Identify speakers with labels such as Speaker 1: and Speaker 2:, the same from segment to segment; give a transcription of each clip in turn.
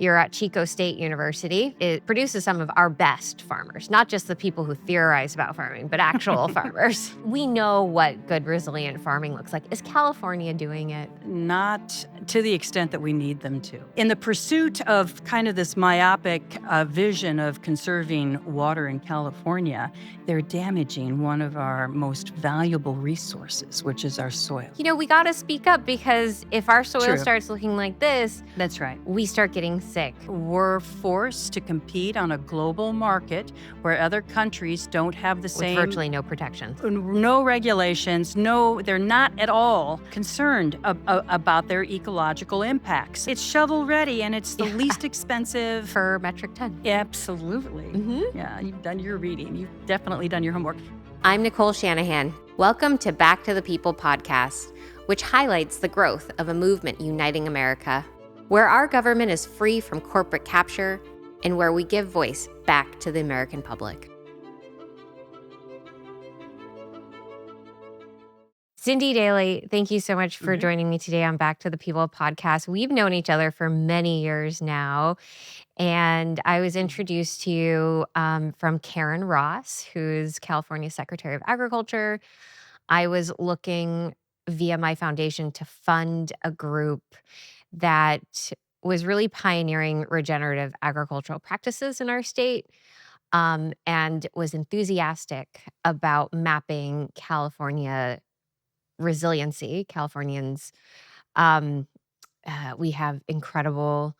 Speaker 1: You're at Chico State University. It produces some of our best farmers, not just the people who theorize about farming, but actual farmers. We know what good, resilient farming looks like. Is California doing it?
Speaker 2: Not to the extent that we need them to. In the pursuit of kind of this myopic vision of conserving water in California, they're damaging one of our most valuable resources, which is our soil.
Speaker 1: You know, we got to speak up, because if our soil
Speaker 2: True.
Speaker 1: starts looking like this,
Speaker 2: That's right.
Speaker 1: we start getting sick.
Speaker 2: We're forced to compete on a global market where other countries don't have the
Speaker 1: With
Speaker 2: same
Speaker 1: virtually no protection.
Speaker 2: no regulations, they're not at all concerned about their ecological impacts. It's shovel ready and it's the least expensive.
Speaker 1: Per metric ton.
Speaker 2: Absolutely.
Speaker 1: Mhm.
Speaker 2: Yeah, you've done your reading. You've definitely done your homework.
Speaker 1: I'm Nicole Shanahan. Welcome to Back to the People podcast, which highlights the growth of a movement uniting America, where our government is free from corporate capture and where we give voice back to the American public. Cynthia Daley, thank you so much for joining me today on Back to the People podcast. We've known each other for many years now, and I was introduced to you from Karen Ross, who's California Secretary of Agriculture. I was looking via my foundation to fund a group that was really pioneering regenerative agricultural practices in our state, and was enthusiastic about mapping California resiliency. Californians, we have incredible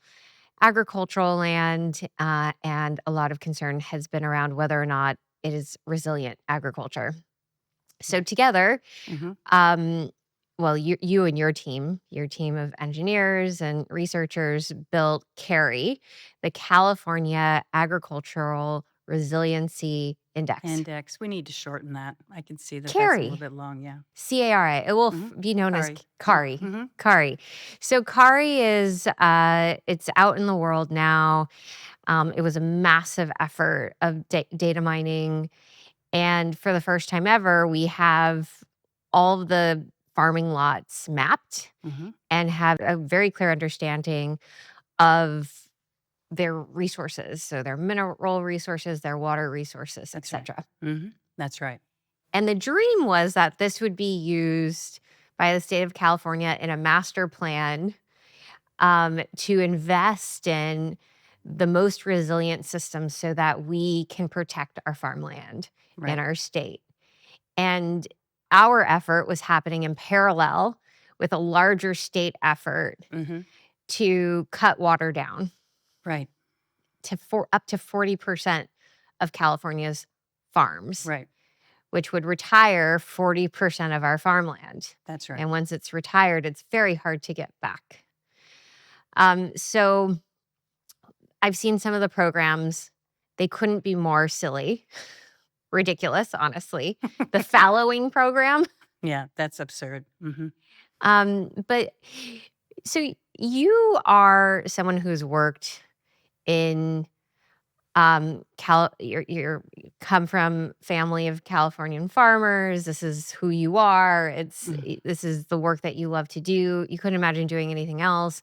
Speaker 1: agricultural land, and a lot of concern has been around whether or not it is resilient agriculture. So together,
Speaker 2: Mhm.
Speaker 1: well, you and your team of engineers and researchers built CARRI, the California Agricultural Resiliency Index.
Speaker 2: We need to shorten that. I can see that that's a
Speaker 1: CARRI.
Speaker 2: little bit long, yeah.
Speaker 1: CARI. It will be known as CARI.
Speaker 2: Mhm.
Speaker 1: CARI. So CARI is it's out in the world now. It was a massive effort of data mining, and for the first time ever, we have all of the farming lots mapped
Speaker 2: Mhm.
Speaker 1: and have a very clear understanding of their resources, so their mineral resources, their water resources,
Speaker 2: That's right.
Speaker 1: etc.
Speaker 2: Mhm. That's right.
Speaker 1: And the dream was that this would be used by the state of California in a master plan, to invest in the most resilient systems so that we can protect our farmland in
Speaker 2: Right.
Speaker 1: our state. And our effort was happening in parallel with a larger state effort
Speaker 2: Mhm.
Speaker 1: to cut water down
Speaker 2: Right.
Speaker 1: to up to 40% of California's farms,
Speaker 2: Right.
Speaker 1: which would retire 40% of our farmland.
Speaker 2: That's right.
Speaker 1: And once it's retired, it's very hard to get back. So I've seen some of the programs. They couldn't be more silly, ridiculous, honestly. The fallowing program.
Speaker 2: Yeah, that's absurd. Mhm.
Speaker 1: But so you are someone who's worked in you're come from family of Californian farmers. This is who you are. This is the work that you love to do. You couldn't imagine doing anything else.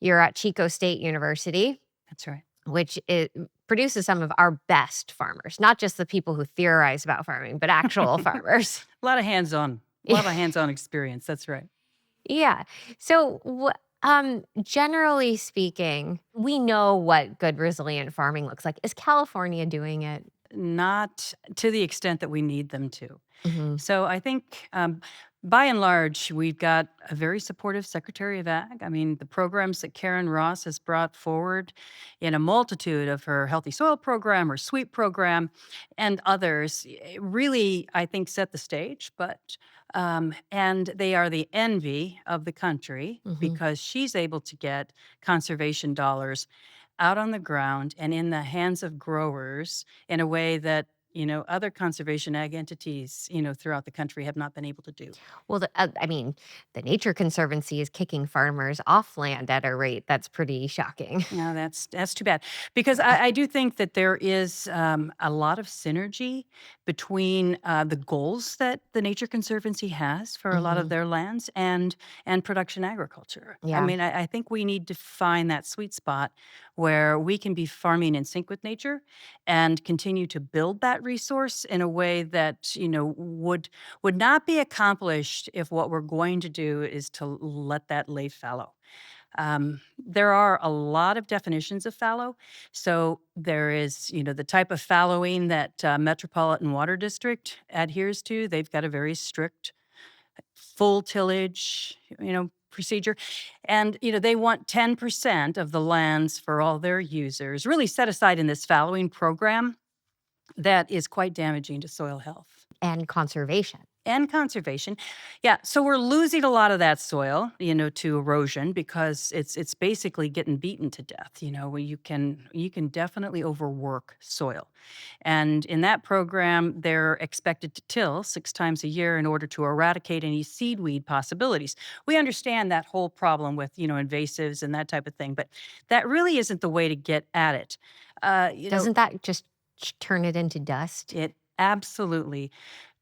Speaker 1: You're at Chico State University,
Speaker 2: That's right.
Speaker 1: which it produces some of our best farmers, not just the people who theorize about farming, but actual farmers.
Speaker 2: A lot of hands-on experience. That's right.
Speaker 1: Yeah. So, generally speaking, we know what good, resilient farming looks like. Is California doing it?
Speaker 2: Not to the extent that we need them to.
Speaker 1: Mhm.
Speaker 2: So I think, by and large, we've got a very supportive Secretary of Ag. I mean, the programs that Karen Ross has brought forward in a multitude of her Healthy Soil program, her SWEEP program, and others really, I think, set the stage. And they are the envy of the country
Speaker 1: Mhm.
Speaker 2: because she's able to get conservation dollars out on the ground and in the hands of growers in a way that other conservation ag entities, throughout the country have not been able to do.
Speaker 1: Well, I mean, the Nature Conservancy is kicking farmers off land at a rate that's pretty shocking.
Speaker 2: No, that's too bad because I do think that there is a lot of synergy between the goals that the Nature Conservancy has for a lot of
Speaker 1: Mhm.
Speaker 2: their lands and production agriculture. I
Speaker 1: Yeah.
Speaker 2: mean, I think we need to find that sweet spot where we can be farming in sync with nature and continue to build that resource in a way that, would not be accomplished if what we're going to do is to let that lay fallow. There are a lot of definitions of fallow. So there is, the type of fallowing that Metropolitan Water District adheres to. They've got a very strict full tillage, procedure. And, they want 10% of the lands for all their users really set aside in this fallowing program that is quite damaging to soil health
Speaker 1: And conservation.
Speaker 2: and conservation. Yeah, so we're losing a lot of that soil, to erosion because it's basically getting beaten to death. Where you can definitely overwork soil. And in that program, they're expected to till 6 times a year in order to eradicate any seed weed possibilities. We understand that whole problem with, invasives and that type of thing, but that really isn't the way to get at it.
Speaker 1: Doesn't that just turn it into dust?
Speaker 2: It absolutely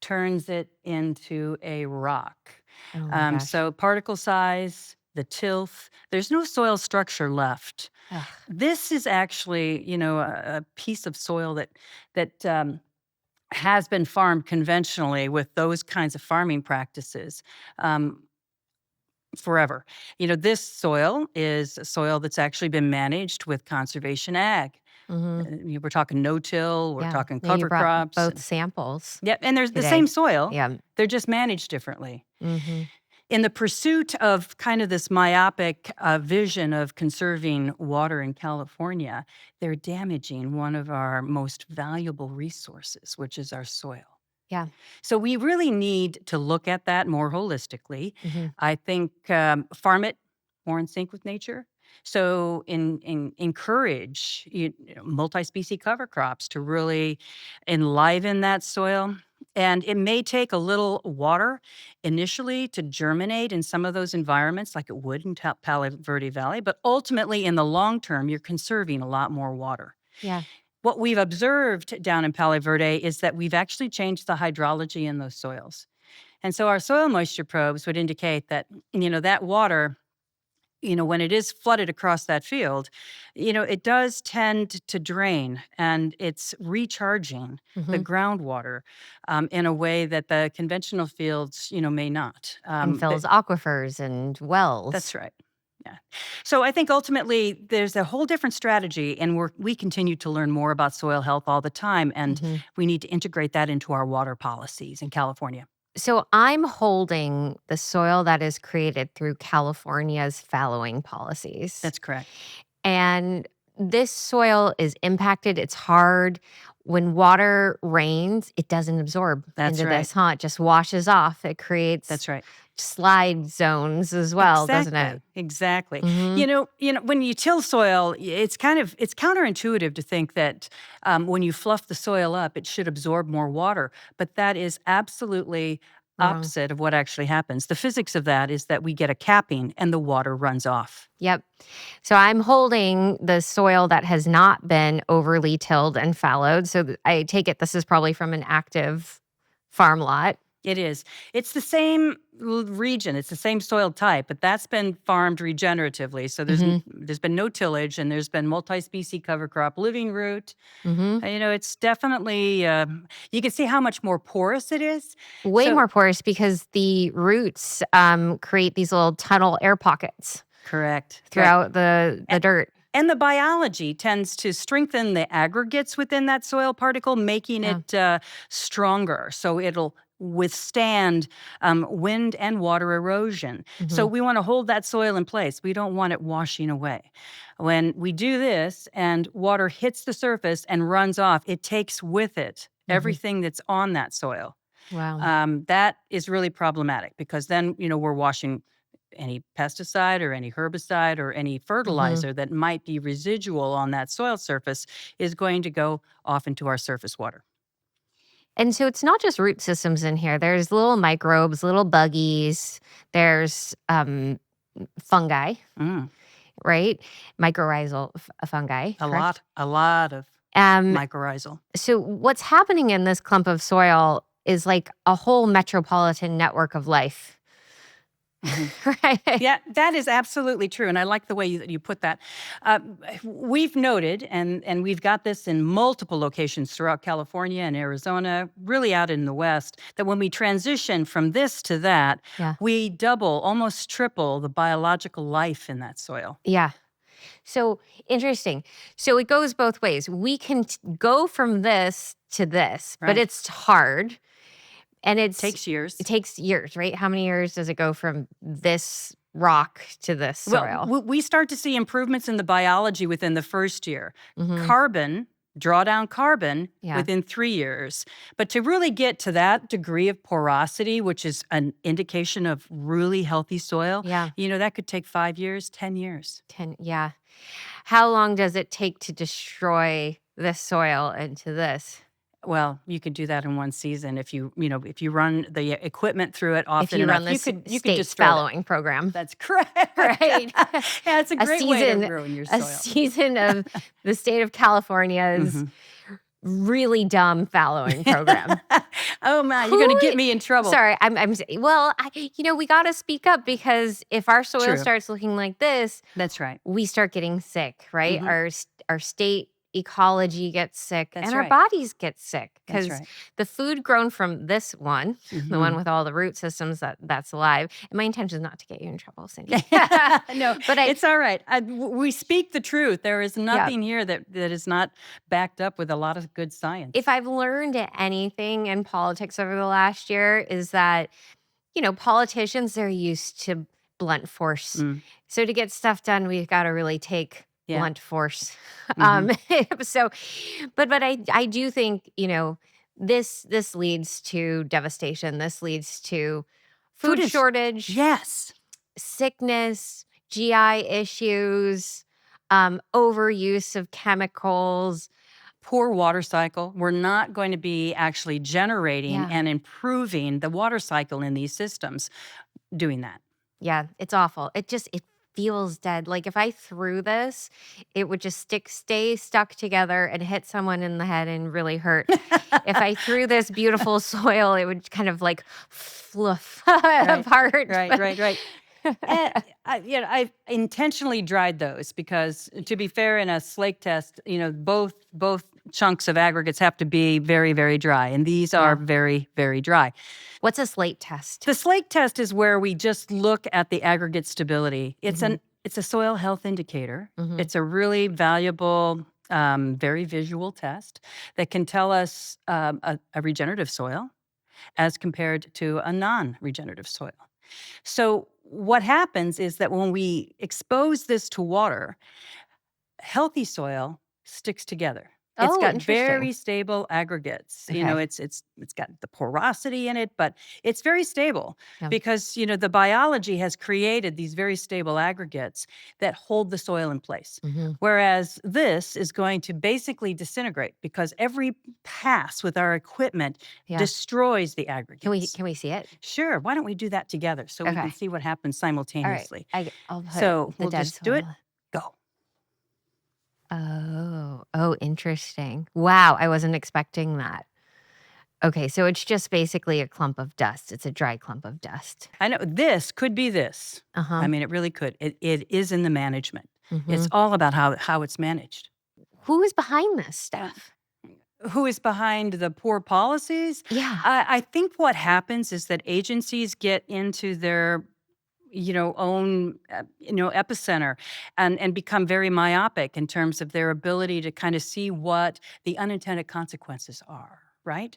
Speaker 2: turns it into a rock.
Speaker 1: Oh my gosh.
Speaker 2: So particle size, the tilth, there's no soil structure left.
Speaker 1: Ugh.
Speaker 2: This is actually, a piece of soil that has been farmed conventionally with those kinds of farming practices. Forever. This soil is a soil that's actually been managed with conservation ag.
Speaker 1: Mhm.
Speaker 2: We're talking no-till, we're
Speaker 1: Yeah.
Speaker 2: talking
Speaker 1: Yeah, you
Speaker 2: cover
Speaker 1: brought
Speaker 2: crops.
Speaker 1: both samples
Speaker 2: Yep, and there's the
Speaker 1: today.
Speaker 2: same soil.
Speaker 1: Yeah.
Speaker 2: They're just managed differently.
Speaker 1: Mhm.
Speaker 2: In the pursuit of kind of this myopic vision of conserving water in California, they're damaging one of our most valuable resources, which is our soil.
Speaker 1: Yeah.
Speaker 2: So we really need to look at that more holistically.
Speaker 1: Mhm.
Speaker 2: I think farm it more in sync with nature. So encourage multi-species cover crops to really enliven that soil. And it may take a little water initially to germinate in some of those environments, like it would in Palo Verde Valley. But ultimately, in the long term, you're conserving a lot more water.
Speaker 1: Yeah.
Speaker 2: What we've observed down in Palo Verde is that we've actually changed the hydrology in those soils. And so our soil moisture probes would indicate that, that water, when it is flooded across that field, it does tend to drain and it's recharging the
Speaker 1: Mhm.
Speaker 2: groundwater in a way that the conventional fields, may not.
Speaker 1: And fills aquifers and wells.
Speaker 2: That's right. Yeah. So I think ultimately there's a whole different strategy, and we continue to learn more about soil health all the time, and
Speaker 1: Mhm.
Speaker 2: we need to integrate that into our water policies in California.
Speaker 1: So I'm holding the soil that is created through California's fallowing policies.
Speaker 2: That's correct.
Speaker 1: And this soil is impacted. It's hard. When water rains, it doesn't absorb
Speaker 2: That's
Speaker 1: into
Speaker 2: right.
Speaker 1: this, huh? It just washes off. It creates
Speaker 2: That's right.
Speaker 1: slide zones as well, doesn't it?
Speaker 2: Exactly.
Speaker 1: Mhm.
Speaker 2: When you till soil, it's counterintuitive to think that when you fluff the soil up, it should absorb more water. But that is absolutely
Speaker 1: Wrong.
Speaker 2: opposite of what actually happens. The physics of that is that we get a capping and the water runs off.
Speaker 1: Yep. So I'm holding the soil that has not been overly tilled and fallowed. So I take it this is probably from an active farm lot.
Speaker 2: It is. It's the same region. It's the same soil type, but that's been farmed regeneratively. So
Speaker 1: Mhm.
Speaker 2: there's been no tillage, and there's been multi-species cover crop living root.
Speaker 1: Mhm.
Speaker 2: It's definitely you can see how much more porous it is.
Speaker 1: Way
Speaker 2: So
Speaker 1: more porous because the roots create these little tunnel air pockets
Speaker 2: correct, right.
Speaker 1: throughout the dirt.
Speaker 2: And the biology tends to strengthen the aggregates within that soil particle, making
Speaker 1: Yeah.
Speaker 2: it stronger. So it'll withstand wind and water erosion. So
Speaker 1: Mhm.
Speaker 2: we want to hold that soil in place. We don't want it washing away. When we do this and water hits the surface and runs off, it takes with it
Speaker 1: Mhm.
Speaker 2: everything that's on that soil.
Speaker 1: Wow.
Speaker 2: That is really problematic because then, we're washing any pesticide or any herbicide or any
Speaker 1: Mhm.
Speaker 2: fertilizer that might be residual on that soil surface is going to go off into our surface water.
Speaker 1: And so it's not just root systems in here. There's little microbes, little buggies. There's fungi,
Speaker 2: Mm,
Speaker 1: right? Mycorrhizal fungi,
Speaker 2: a
Speaker 1: correct?
Speaker 2: lot of
Speaker 1: Um,
Speaker 2: mycorrhizal.
Speaker 1: so what's happening in this clump of soil is like a whole metropolitan network of life.
Speaker 2: Mhm.
Speaker 1: Right.
Speaker 2: Yeah, that is absolutely true, and I like the way you put that. Uh, we've noted, and we've got this in multiple locations throughout California and Arizona, really out in the West, that when we transition from this to that,
Speaker 1: Yeah.
Speaker 2: we double, almost triple the biological life in that soil.
Speaker 1: Yeah. So interesting. So it goes both ways. We can go from this to this, but
Speaker 2: Right.
Speaker 1: it's hard and
Speaker 2: Takes
Speaker 1: it
Speaker 2: years.
Speaker 1: takes years, right? How many years does it go from this rock to this
Speaker 2: Well,
Speaker 1: soil?
Speaker 2: we start to see improvements in the biology within the first year.
Speaker 1: Hmm.
Speaker 2: Carbon, draw down carbon
Speaker 1: Yeah.
Speaker 2: within 3 years. But to really get to that degree of porosity, which is an indication of really healthy soil,
Speaker 1: Yeah.
Speaker 2: that could take 5 years, 10 years.
Speaker 1: 10. Yeah. How long does it take to destroy this soil into this?
Speaker 2: Well, you could do that in one season if you run the equipment through it
Speaker 1: If
Speaker 2: often
Speaker 1: you run
Speaker 2: enough. You
Speaker 1: this
Speaker 2: could
Speaker 1: state's
Speaker 2: destroy that.
Speaker 1: fallowing program,
Speaker 2: That's correct.
Speaker 1: right?
Speaker 2: Yeah, it's a
Speaker 1: a
Speaker 2: great way to
Speaker 1: season,
Speaker 2: ruin your
Speaker 1: a
Speaker 2: soil.
Speaker 1: season of the state of California's
Speaker 2: Mhm.
Speaker 1: really dumb fallowing program.
Speaker 2: Oh man, you're
Speaker 1: Who
Speaker 2: gonna get me in trouble.
Speaker 1: Sorry, well, we gotta speak up because if our soil
Speaker 2: True.
Speaker 1: starts looking like this,
Speaker 2: That's right.
Speaker 1: we start getting sick, right?
Speaker 2: Mhm.
Speaker 1: Our state ecology gets sick
Speaker 2: That's
Speaker 1: and our
Speaker 2: right.
Speaker 1: bodies get sick
Speaker 2: That's
Speaker 1: because
Speaker 2: right.
Speaker 1: the food grown from this one, the one
Speaker 2: Mhm.
Speaker 1: with all the root systems that's alive. And my intention is not to get you in trouble, Cindy.
Speaker 2: No,
Speaker 1: But
Speaker 2: it's all right. We speak the truth. There is
Speaker 1: yeah,
Speaker 2: nothing here that is not backed up with a lot of good science.
Speaker 1: if I've learned anything in politics over the last year is that politicians, they're used to blunt force.
Speaker 2: Mm,
Speaker 1: So to get stuff done, we've got to really take
Speaker 2: yeah.
Speaker 1: blunt force.
Speaker 2: Mhm.
Speaker 1: So, but I do think, this leads to devastation. This leads to
Speaker 2: Food
Speaker 1: food
Speaker 2: is
Speaker 1: shortage,
Speaker 2: yes.
Speaker 1: sickness, GI issues, overuse of chemicals.
Speaker 2: Poor water cycle. We're not going to be actually generating
Speaker 1: Yeah.
Speaker 2: and improving the water cycle in these systems doing that.
Speaker 1: Yeah, it's awful. It feels dead. Like if I threw this, it would just stay stuck together and hit someone in the head and really hurt. If I threw this beautiful soil, it would kind of like fluff
Speaker 2: Right.
Speaker 1: apart.
Speaker 2: Right, right, right. And I intentionally dried those because, to be fair, in a slake test, both chunks of aggregates have to be very, very dry, and these are
Speaker 1: Yeah.
Speaker 2: very, very dry.
Speaker 1: What's a slate test?
Speaker 2: The slake test is where we just look at the aggregate stability.
Speaker 1: Hmm.
Speaker 2: It's a soil health indicator.
Speaker 1: Hmm.
Speaker 2: It's a really valuable, very visual test that can tell us a regenerative soil as compared to a non-regenerative soil. So what happens is that when we expose this to water, healthy soil sticks together. It's
Speaker 1: Oh,
Speaker 2: got
Speaker 1: interesting.
Speaker 2: very stable aggregates.
Speaker 1: Okay.
Speaker 2: It's got the porosity in it, but it's very stable
Speaker 1: Yeah.
Speaker 2: because the biology has created these very stable aggregates that hold the soil in place.
Speaker 1: Hmm.
Speaker 2: Whereas this is going to basically disintegrate because every pass with our equipment
Speaker 1: Yeah.
Speaker 2: destroys the
Speaker 1: Can we
Speaker 2: aggregates.
Speaker 1: can we see it?
Speaker 2: Sure. Why don't we do that together so we can
Speaker 1: Okay.
Speaker 2: see what happens
Speaker 1: All right.
Speaker 2: simultaneously?
Speaker 1: I'll put
Speaker 2: So
Speaker 1: the
Speaker 2: we'll
Speaker 1: dead
Speaker 2: just do it.
Speaker 1: soil.
Speaker 2: Go.
Speaker 1: Oh, interesting. Wow, I wasn't expecting that. Okay, so it's just basically a clump of dust. It's a dry clump of dust.
Speaker 2: I know this could be this. I
Speaker 1: Uh-huh.
Speaker 2: mean, it really could. It is in the management. It's
Speaker 1: Mhm.
Speaker 2: all about how it's managed.
Speaker 1: Who is behind this
Speaker 2: Uh,
Speaker 1: stuff?
Speaker 2: Who is behind the poor policies?
Speaker 1: Yeah.
Speaker 2: I think what happens is that agencies get into their own epicenter and become very myopic in terms of their ability to kind of see what the unintended consequences are, right?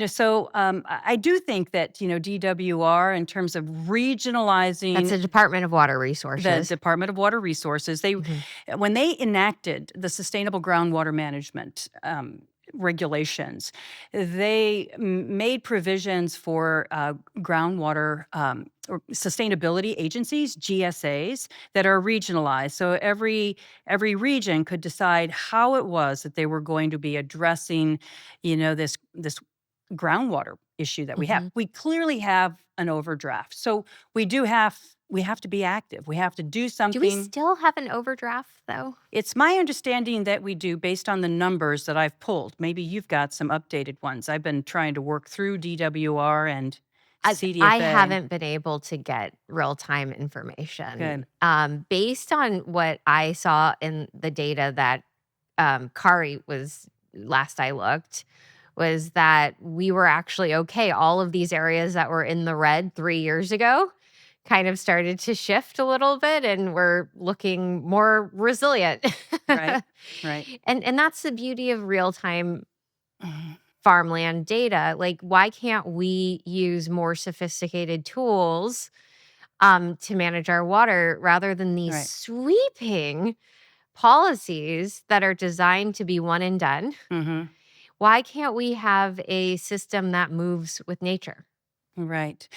Speaker 2: So I do think that DWR, in terms of
Speaker 1: That's
Speaker 2: regionalizing
Speaker 1: the Department of Water
Speaker 2: the
Speaker 1: Resources.
Speaker 2: Department of Water Resources,
Speaker 1: Mhm.
Speaker 2: when they enacted the sustainable groundwater management regulations, they made provisions for groundwater or sustainability agencies, GSAs, that are regionalized. So every region could decide how it was that they were going to be addressing, this groundwater issue that we have.
Speaker 1: Mhm.
Speaker 2: We clearly have an overdraft. So we have to be active. We have to do
Speaker 1: Do we
Speaker 2: something.
Speaker 1: still have an overdraft though?
Speaker 2: It's my understanding that we do based on the numbers that I've pulled. Maybe you've got some updated ones. I've been trying to work through DWR and
Speaker 1: I
Speaker 2: CDFA.
Speaker 1: haven't been able to get real-time information.
Speaker 2: Good.
Speaker 1: Based on what I saw in the data that, Kari was last I looked, was that we were actually okay. All of these areas that were in the red 3 years ago kind of started to shift a little bit, and we're looking more resilient.
Speaker 2: Right. Right.
Speaker 1: And that's the beauty of real-time
Speaker 2: Mhm.
Speaker 1: farmland data. Like, why can't we use more sophisticated tools, to manage our water rather than these
Speaker 2: Right.
Speaker 1: sweeping policies that are designed to be one and done?
Speaker 2: Mhm.
Speaker 1: Why can't we have a system that moves with nature?
Speaker 2: Right.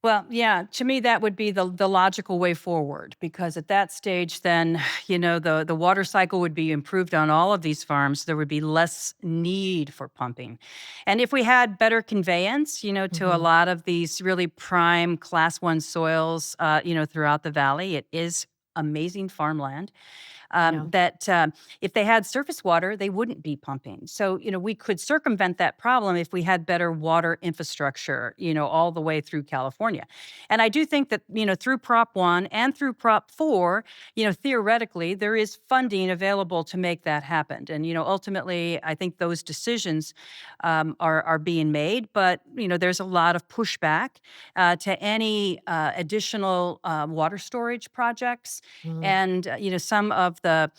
Speaker 2: Well, yeah, to me that would be the logical way forward because at that stage then, the water cycle would be improved on all of these farms. There would be less need for pumping. And if we had better conveyance, to a
Speaker 1: Mhm.
Speaker 2: lot of these really prime class 1 soils, throughout the valley, it is amazing farmland
Speaker 1: Yeah.
Speaker 2: that if they had surface water, they wouldn't be pumping. So, we could circumvent that problem if we had better water infrastructure, all the way through California. And I do think that, through Prop 1 and through Prop 4, theoretically, there is funding available to make that happen. And, ultimately, I think those decisions are being made. But, there's a lot of pushback to any additional water storage projects
Speaker 1: Mhm.
Speaker 2: and some of the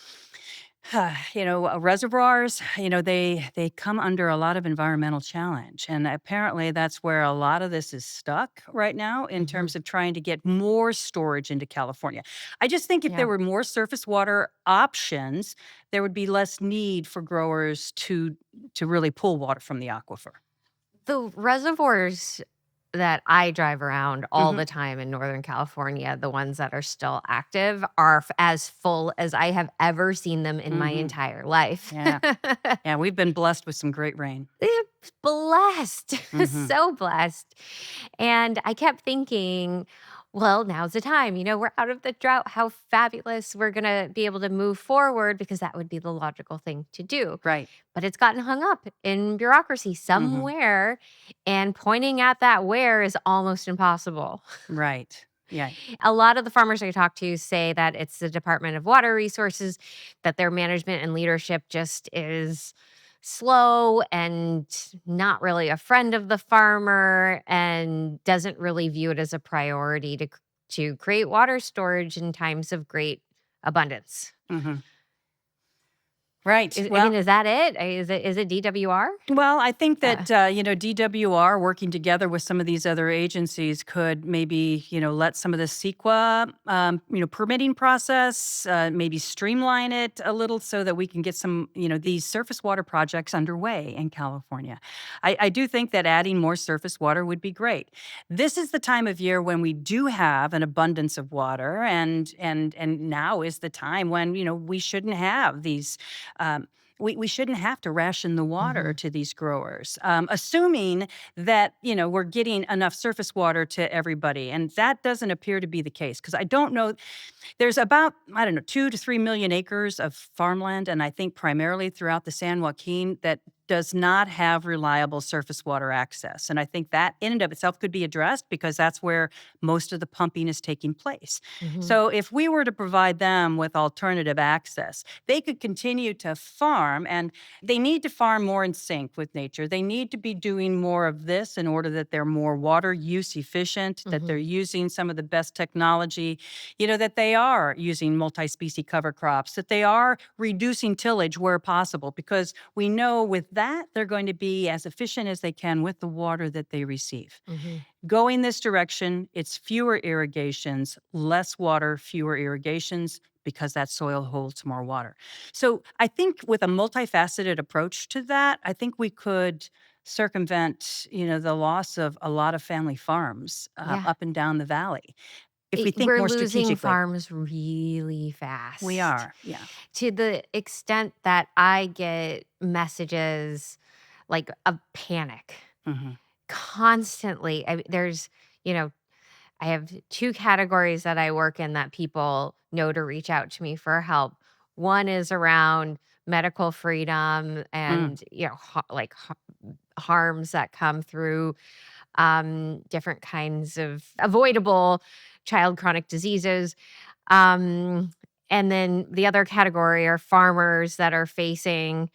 Speaker 2: reservoirs, they come under a lot of environmental challenge, and apparently that's where a lot of this is stuck right now in
Speaker 1: Mhm.
Speaker 2: terms of trying to get more storage into California. I just think if
Speaker 1: Yeah.
Speaker 2: there were more surface water options, there would be less need for growers to really pull water from the aquifer.
Speaker 1: The reservoirs that I drive around all
Speaker 2: Hmm.
Speaker 1: the time in Northern California, the ones that are still active, are as full as I have ever seen them in my
Speaker 2: Hmm.
Speaker 1: entire life.
Speaker 2: Yeah, yeah, we've been blessed with some great rain.
Speaker 1: It's blessed,
Speaker 2: Hmm.
Speaker 1: so blessed. And I kept thinking, well, now's the time. We're out of the drought. How fabulous. We're going to be able to move forward because that would be the logical thing to do.
Speaker 2: Right.
Speaker 1: But it's gotten hung up in bureaucracy
Speaker 2: Hmm.
Speaker 1: somewhere, and pointing at that where is almost impossible.
Speaker 2: Right. Yeah.
Speaker 1: A lot of the farmers I talk to say that it's the Department of Water Resources, that their management and leadership just is slow and not really a friend of the farmer and doesn't really view it as a priority to create water storage in times of great abundance.
Speaker 2: Hmm. Right.
Speaker 1: I mean,
Speaker 2: Well,
Speaker 1: is that it? Is it DWR?
Speaker 2: I think
Speaker 1: Uh,
Speaker 2: that DWR working together with some of these other agencies could maybe let some of the CEQA permitting process maybe streamline it a little so that we can get some these surface water projects underway in California. I do think that adding more surface water would be great. This is the time of year when we do have an abundance of water, and now is the time when we shouldn't have these. Um, we shouldn't have to ration the water
Speaker 1: mhm,
Speaker 2: to these growers, assuming that we're getting enough surface water to everybody, and that doesn't appear to be the case because I don't know. There's about, I don't know, 2 to 3 million acres of farmland, and I think primarily throughout the San Joaquin that does not have reliable surface water access. And I think that in and of itself could be addressed because that's where most of the pumping is taking place.
Speaker 1: mhm,
Speaker 2: So if we were to provide them with alternative access, they could continue to farm, and they need to farm more in sync with nature. They need to be doing more of this in order that they're more water use efficient, that they're
Speaker 1: mhm,
Speaker 2: using some of the best technology, that they are using multi-species cover crops, that they are reducing tillage where possible, because we know with that, they're going to be as efficient as they can with the water that they receive.
Speaker 1: mhm.
Speaker 2: Going this direction, it's fewer irrigations, less water, fewer irrigations, because that soil holds more water. So I think with a multifaceted approach to that, I think we could circumvent, the loss of a lot of family farms
Speaker 1: Yeah.
Speaker 2: up and down the valley if we think
Speaker 1: We're
Speaker 2: more
Speaker 1: losing
Speaker 2: strategically.
Speaker 1: farms really
Speaker 2: We
Speaker 1: fast,
Speaker 2: are, yeah.
Speaker 1: to the extent that I get messages like of panic
Speaker 2: Mhm.
Speaker 1: constantly. You know, I have 2 categories that I work in that people know to reach out to me for help. One is around medical freedom
Speaker 2: Mm,
Speaker 1: and, harms that come through different kinds of avoidable child chronic diseases. Um, and then the other category are farmers that are facing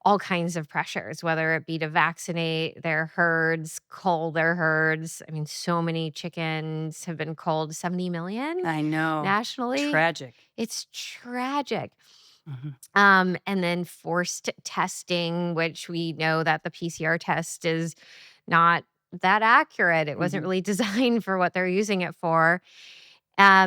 Speaker 1: all kinds of pressures, whether it be to vaccinate their herds, cull their herds. I mean, so many chickens have been culled, 70 million
Speaker 2: I know.
Speaker 1: nationally.
Speaker 2: Tragic.
Speaker 1: It's tragic.
Speaker 2: Mhm.
Speaker 1: And then forced testing, which we know that the PCR test is not that accurate. It wasn't
Speaker 2: Mhm.
Speaker 1: really designed for what they're using it for. I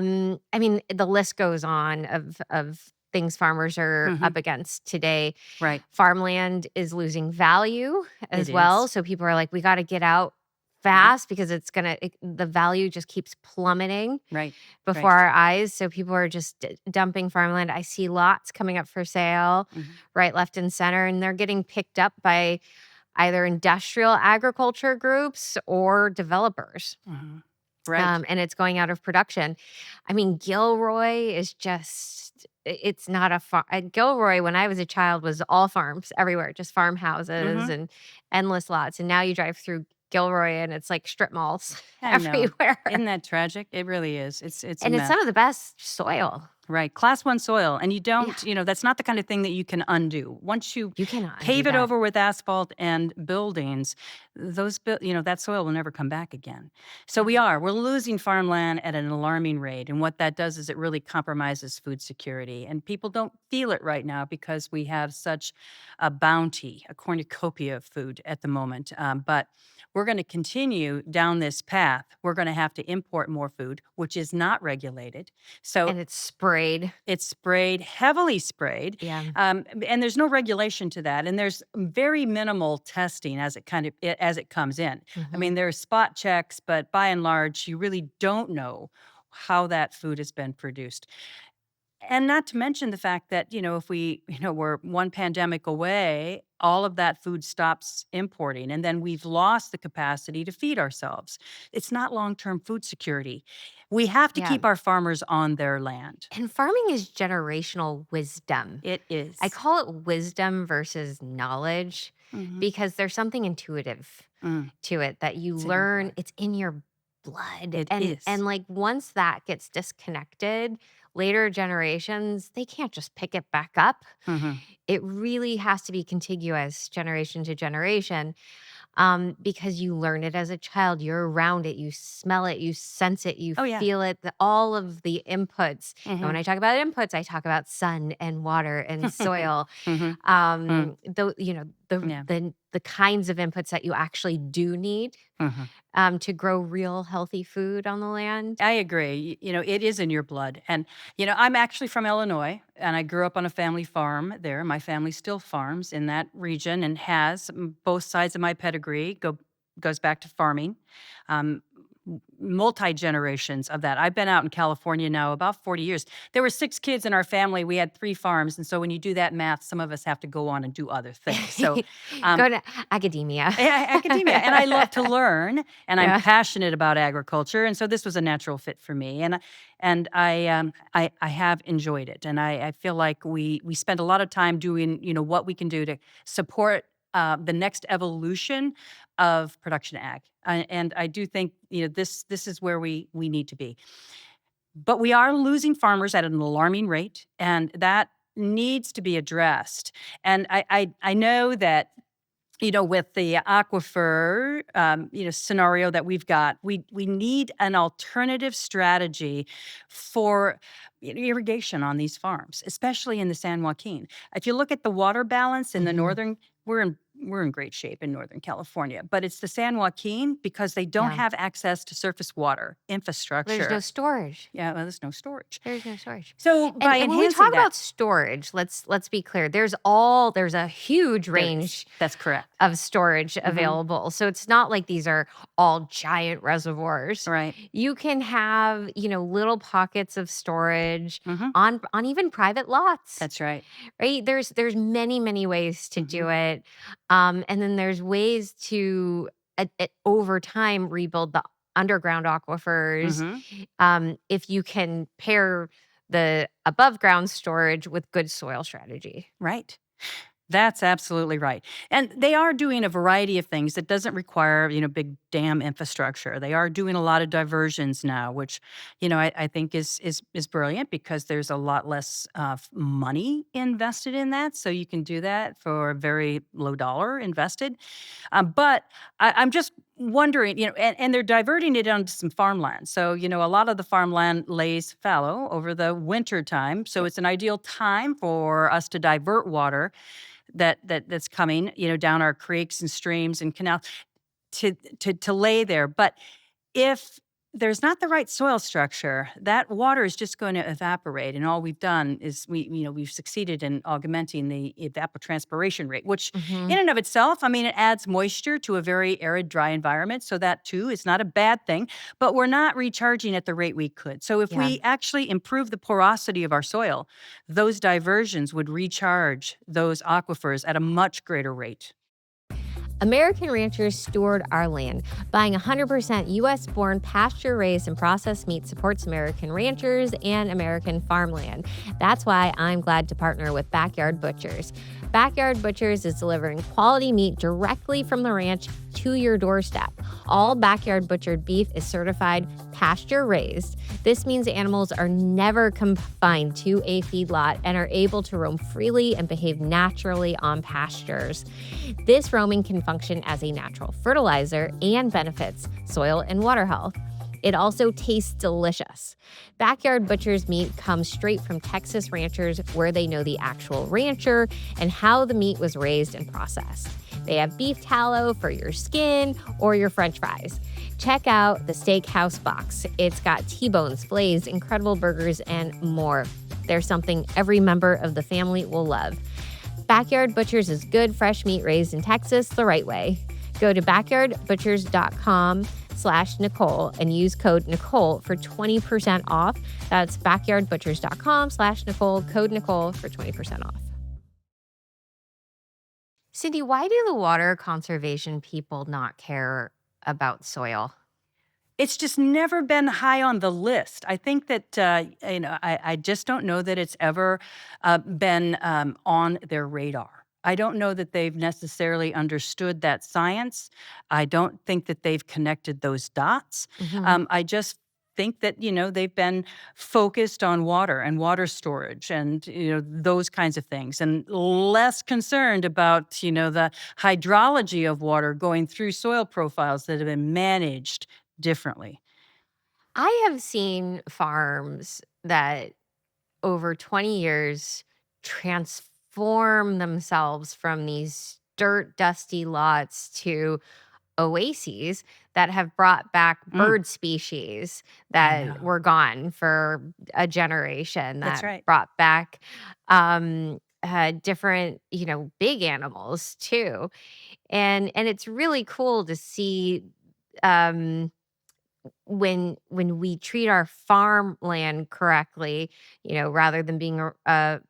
Speaker 1: mean, the list goes on of things farmers are
Speaker 2: Mhm.
Speaker 1: up against today.
Speaker 2: Right.
Speaker 1: Farmland is losing value
Speaker 2: It
Speaker 1: as well.
Speaker 2: is.
Speaker 1: So people are like, we got to get out
Speaker 2: Mhm.
Speaker 1: fast because the value just keeps plummeting
Speaker 2: Right.
Speaker 1: before
Speaker 2: Right.
Speaker 1: our eyes. So people are just dumping farmland. I see lots coming up for sale,
Speaker 2: Mhm.
Speaker 1: right, left, and center, and they're getting picked up by either industrial agriculture groups or developers.
Speaker 2: Mhm. Right.
Speaker 1: And it's going out of production. I mean, Gilroy is just, it's not a farm. Gilroy, when I was a child, was all farms everywhere, just farmhouses
Speaker 2: Mhm.
Speaker 1: and endless lots. And now you drive through Gilroy and it's like strip malls
Speaker 2: I know.
Speaker 1: everywhere.
Speaker 2: Isn't that tragic? It really is. It's a
Speaker 1: And it's
Speaker 2: mess.
Speaker 1: some of the best soil.
Speaker 2: Right. Class 1 soil, and you
Speaker 1: Yeah.
Speaker 2: don't, that's not the kind of thing that you can undo. Once you
Speaker 1: You cannot undo
Speaker 2: pave it
Speaker 1: that.
Speaker 2: over with asphalt and buildings, that soil will never come back again. So
Speaker 1: No.
Speaker 2: we're losing farmland at an alarming rate, and what that does is it really compromises food security. And people don't feel it right now because we have such a bounty, a cornucopia of food at the moment. But we're going to continue down this path. We're going to have to import more food, which is not regulated. So
Speaker 1: And it's sprayed.
Speaker 2: it's sprayed, heavily sprayed,
Speaker 1: Yeah.
Speaker 2: and there's no regulation to that, and there's very minimal testing as it comes in. I
Speaker 1: Hmm.
Speaker 2: mean, there are spot checks, but by and large, you really don't know how that food has been produced. And not to mention the fact that, if we're one pandemic away, all of that food stops importing, and then we've lost the capacity to feed ourselves. It's not long-term food security. We have to
Speaker 1: Yeah.
Speaker 2: keep our farmers on their land.
Speaker 1: And farming is generational wisdom.
Speaker 2: It
Speaker 1: I
Speaker 2: is.
Speaker 1: call it wisdom versus knowledge
Speaker 2: Mhm.
Speaker 1: because there's something intuitive
Speaker 2: Mm.
Speaker 1: to it that you
Speaker 2: It's in our
Speaker 1: learn.
Speaker 2: blood.
Speaker 1: It's in your blood.
Speaker 2: It
Speaker 1: And
Speaker 2: is.
Speaker 1: like once that gets disconnected, later generations, they can't just pick it back up.
Speaker 2: Mhm.
Speaker 1: It really has to be contiguous generation to generation, because you learn it as a child. You're around it, you smell it, you sense it, you
Speaker 2: Oh, yeah.
Speaker 1: feel it, all of the inputs. And when
Speaker 2: Mhm.
Speaker 1: I talk about inputs, I talk about sun and water and soil.
Speaker 2: Mhm. Mm. Yeah.
Speaker 1: The kinds of inputs that you actually do need,
Speaker 2: Mhm.
Speaker 1: to grow real healthy food on the land.
Speaker 2: I agree. It is in your blood. And, I'm actually from Illinois, and I grew up on a family farm there. My family still farms in that region and has both sides of my pedigree goes back to farming. Um, Multi generations of that. I've been out in California now about 40 years. There were 6 kids in our family. We had 3 farms, and so when you do that math, some of us have to go on and do other things. So, um,
Speaker 1: Go to academia.
Speaker 2: Academia, and I love to learn, and I'm
Speaker 1: Yeah.
Speaker 2: passionate about agriculture, and so this was a natural fit for me, and I have enjoyed it, and I feel like we spend a lot of time doing what we can do to support the next evolution of production ag, and I do think this is where we need to be, but we are losing farmers at an alarming rate, and that needs to be addressed, and I know that with the aquifer, scenario that we've got, we need an alternative strategy for irrigation on these farms, especially in the San Joaquin. If you look at the water balance in the
Speaker 1: Mhm.
Speaker 2: northern, we're in great shape in Northern California, but it's the San Joaquin because they don't
Speaker 1: Yeah.
Speaker 2: have access to surface water
Speaker 1: There's no
Speaker 2: infrastructure.
Speaker 1: storage.
Speaker 2: Yeah, well, there's no storage.
Speaker 1: There's no storage.
Speaker 2: So by
Speaker 1: And when we talk
Speaker 2: enhancing that,
Speaker 1: about storage, let's be clear. There's a huge
Speaker 2: there is.
Speaker 1: range
Speaker 2: That's correct.
Speaker 1: of storage
Speaker 2: Hmm.
Speaker 1: available. So it's not like these are all giant reservoirs.
Speaker 2: Right.
Speaker 1: You can have, little pockets of storage
Speaker 2: Hmm.
Speaker 1: on even private lots,
Speaker 2: That's right.
Speaker 1: right? There's many, many ways to
Speaker 2: Hmm.
Speaker 1: do it. And then there's ways to over time rebuild the underground aquifers,
Speaker 2: Hmm.
Speaker 1: if you can pair the above ground storage with good soil strategy.
Speaker 2: Right. That's absolutely right. And they are doing a variety of things that doesn't require, big dam infrastructure. They are doing a lot of diversions now, which, I think is brilliant because there's a lot less money invested in that. So you can do that for a very low dollar invested. But I'm just wondering, and they're diverting it onto some farmland. So, a lot of the farmland lays fallow over the winter time. So it's an ideal time for us to divert water that's coming, down our creeks and streams and canals to lay there. But if there's not the right soil structure, that water is just going to evaporate. And all we've done is we've succeeded in augmenting the evapotranspiration rate, which
Speaker 1: Hmm.
Speaker 2: in and of itself, I mean, it adds moisture to a very arid, dry environment. So that too is not a bad thing, but we're not recharging at the rate we could. So if
Speaker 1: Yeah.
Speaker 2: we actually improve the porosity of our soil, those diversions would recharge those aquifers at a much greater rate.
Speaker 1: American ranchers steward our land. Buying 100% US born, pasture raised, and processed meat supports American ranchers and American farmland. That's why I'm glad to partner with Backyard Butchers. Backyard Butchers is delivering quality meat directly from the ranch to your doorstep. All backyard butchered beef is certified pasture raised. This means animals are never confined to a feedlot and are able to roam freely and behave naturally on pastures. This roaming can function as a natural fertilizer and benefits soil and water health. It also tastes delicious. Backyard Butcher's meat comes straight from Texas ranchers where they know the actual rancher and how the meat was raised and processed. They have beef tallow for your skin or your french fries. Check out the Steakhouse box. It's got T-bones, fillets, incredible burgers, and more. There's something every member of the family will love. Backyard Butchers is good, fresh meat raised in Texas the right way. Go to backyardbutchers.com/Nicole and use code Nicole for 20% off. That's backyardbutchers.com/Nicole, code Nicole for 20% off. Cindy, why do the water conservation people not care about soil?
Speaker 2: It's just never been high on the list. I think that, I just don't know that it's ever been on their radar. I don't know that they've necessarily understood that science. I don't think that they've connected those dots.
Speaker 1: Hmm.
Speaker 2: I just think that, they've been focused on water and water storage and, those kinds of things and less concerned about, the hydrology of water going through soil profiles that have been managed differently.
Speaker 1: I have seen farms that over 20 years transform themselves from these dirt, dusty lots to oases that have brought back
Speaker 2: Mm,
Speaker 1: bird species
Speaker 2: I
Speaker 1: that
Speaker 2: know.
Speaker 1: were gone for a generation,
Speaker 2: That's
Speaker 1: that
Speaker 2: right.
Speaker 1: brought back different, big animals too. And it's really cool to see um, when we treat our farmland correctly, rather than being a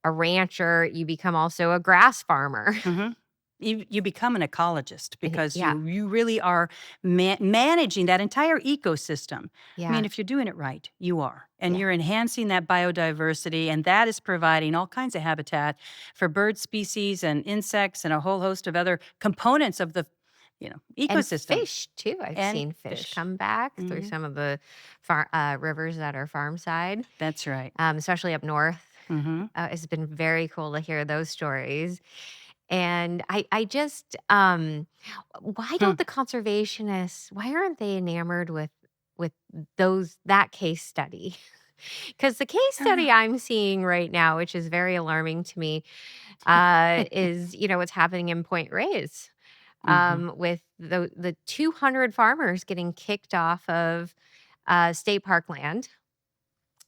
Speaker 1: rancher, you become also a grass farmer.
Speaker 2: Mhm. You become an ecologist because
Speaker 1: Yeah,
Speaker 2: you really are managing that entire ecosystem. I mean,
Speaker 1: yeah.
Speaker 2: if you're doing it right, you are. And
Speaker 1: Yeah.
Speaker 2: you're enhancing that biodiversity, and that is providing all kinds of habitat for bird species and insects and a whole host of other components of the,
Speaker 1: And
Speaker 2: ecosystem
Speaker 1: fish too. I've
Speaker 2: and
Speaker 1: seen fish
Speaker 2: fish.
Speaker 1: come back through
Speaker 2: Mhm.
Speaker 1: some of the rivers that are farm side,
Speaker 2: That's right.
Speaker 1: especially up north.
Speaker 2: Mhm.
Speaker 1: It's been very cool to hear those stories. And I just, why
Speaker 2: Hmm.
Speaker 1: don't the conservationists, why aren't they enamored with that case study? Because the case study I'm seeing right now, which is very alarming to me, is what's happening in Point Reyes,
Speaker 2: Mhm.
Speaker 1: with the 200 farmers getting kicked off of state park land.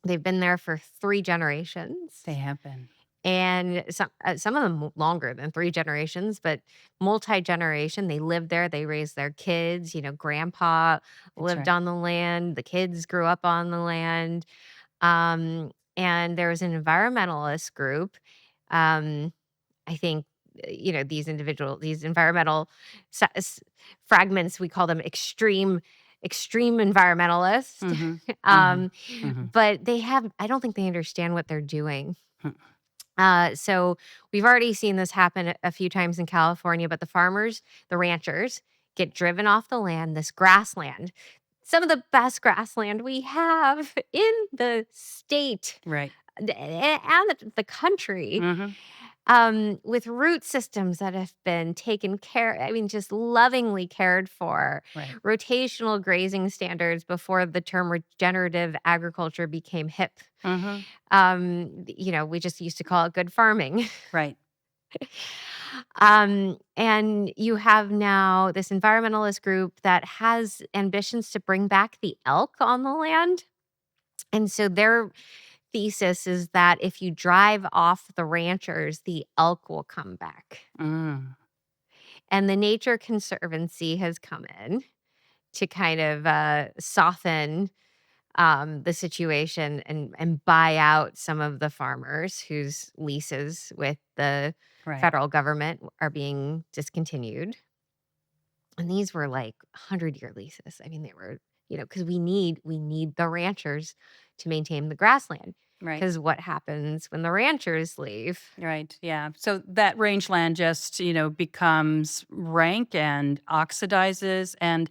Speaker 1: They've been there for 3 generations,
Speaker 2: They have been.
Speaker 1: and some of them longer than 3 generations, but multi-generation. They lived there, they raised their kids. Grandpa
Speaker 2: That's
Speaker 1: lived
Speaker 2: right.
Speaker 1: on the land, the kids grew up on the land. And there was an environmentalist group. I think, these environmental sa- s- fragments, we call them extreme environmentalists.
Speaker 2: Mhm. Mhm.
Speaker 1: um,
Speaker 2: Mhm.
Speaker 1: but I don't think they understand what they're doing. So we've already seen this happen a few times in California, but the farmers, the ranchers, get driven off the land, this grassland, some of the best grassland we have in the state
Speaker 2: Right.
Speaker 1: and the country,
Speaker 2: Mhm.
Speaker 1: with root systems that have been taken care, I mean, just lovingly cared for,
Speaker 2: Right.
Speaker 1: rotational grazing standards before the term regenerative agriculture became hip.
Speaker 2: Mhm.
Speaker 1: We just used to call it good farming.
Speaker 2: Right.
Speaker 1: And you have now this environmentalist group that has ambitions to bring back the elk on the land. And so their thesis is that if you drive off the ranchers, the elk will come back.
Speaker 2: Mm.
Speaker 1: And the Nature Conservancy has come in to kind of soften the situation and buy out some of the farmers whose leases with the
Speaker 2: Right.
Speaker 1: federal government are being discontinued. And these were like 100-year leases. I mean, they were, because we need the ranchers to maintain the grassland.
Speaker 2: Right.
Speaker 1: Because what happens when the ranchers leave?
Speaker 2: Right. Yeah. So that rangeland just, becomes rank and oxidizes. And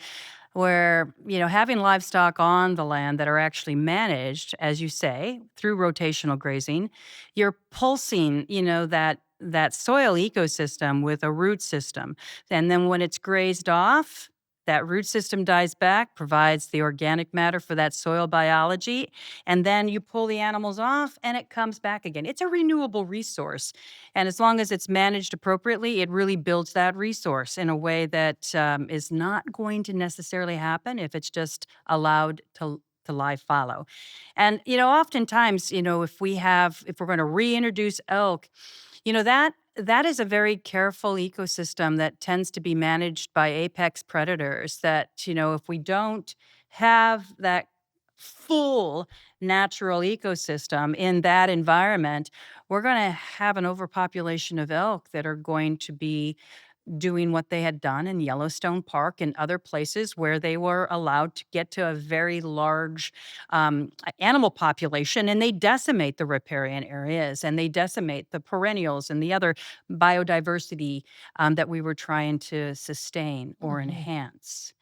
Speaker 2: where, having livestock on the land that are actually managed, as you say, through rotational grazing, you're pulsing, that soil ecosystem with a root system. And then when it's grazed off, that root system dies back, provides the organic matter for that soil biology, and then you pull the animals off and it comes back again. It's a renewable resource. And as long as it's managed appropriately, it really builds that resource in a way that is not going to necessarily happen if it's just allowed to lie fallow. And oftentimes, if we're going to reintroduce elk, that is a very careful ecosystem that tends to be managed by apex predators. That if we don't have that full natural ecosystem in that environment, we're going to have an overpopulation of elk that are going to be doing what they had done in Yellowstone Park and other places where they were allowed to get to a very large animal population, and they decimate the riparian areas and they decimate the perennials and the other biodiversity that we were trying to sustain or
Speaker 1: Mhm.
Speaker 2: enhance.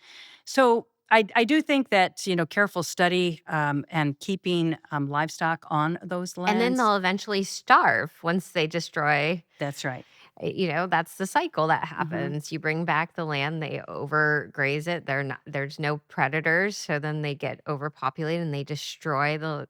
Speaker 2: So I do think that careful study and keeping livestock on those
Speaker 1: And then
Speaker 2: lands.
Speaker 1: they'll eventually starve once they destroy.
Speaker 2: That's right.
Speaker 1: That's the cycle that
Speaker 2: Hmm.
Speaker 1: happens. You bring back the land, they overgraze it. There's no predators, so then they get overpopulated and they destroy the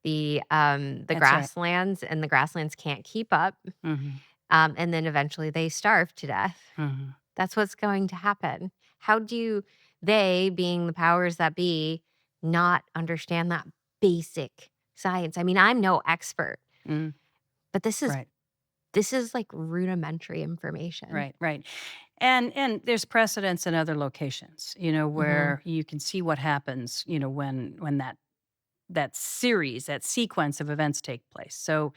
Speaker 2: That's right.
Speaker 1: grasslands, and the grasslands can't keep up.
Speaker 2: Hmm.
Speaker 1: And then eventually they starve to death.
Speaker 2: Hmm.
Speaker 1: That's what's going to happen. How do they, being the powers that be, not understand that basic science? I mean, I'm no expert,
Speaker 2: Mm.
Speaker 1: but this is
Speaker 2: Right.
Speaker 1: this is like rudimentary information.
Speaker 2: Right, right. And there's precedents in other locations,
Speaker 1: Mhm.
Speaker 2: where you can see what happens, when that series, that sequence of events take place. So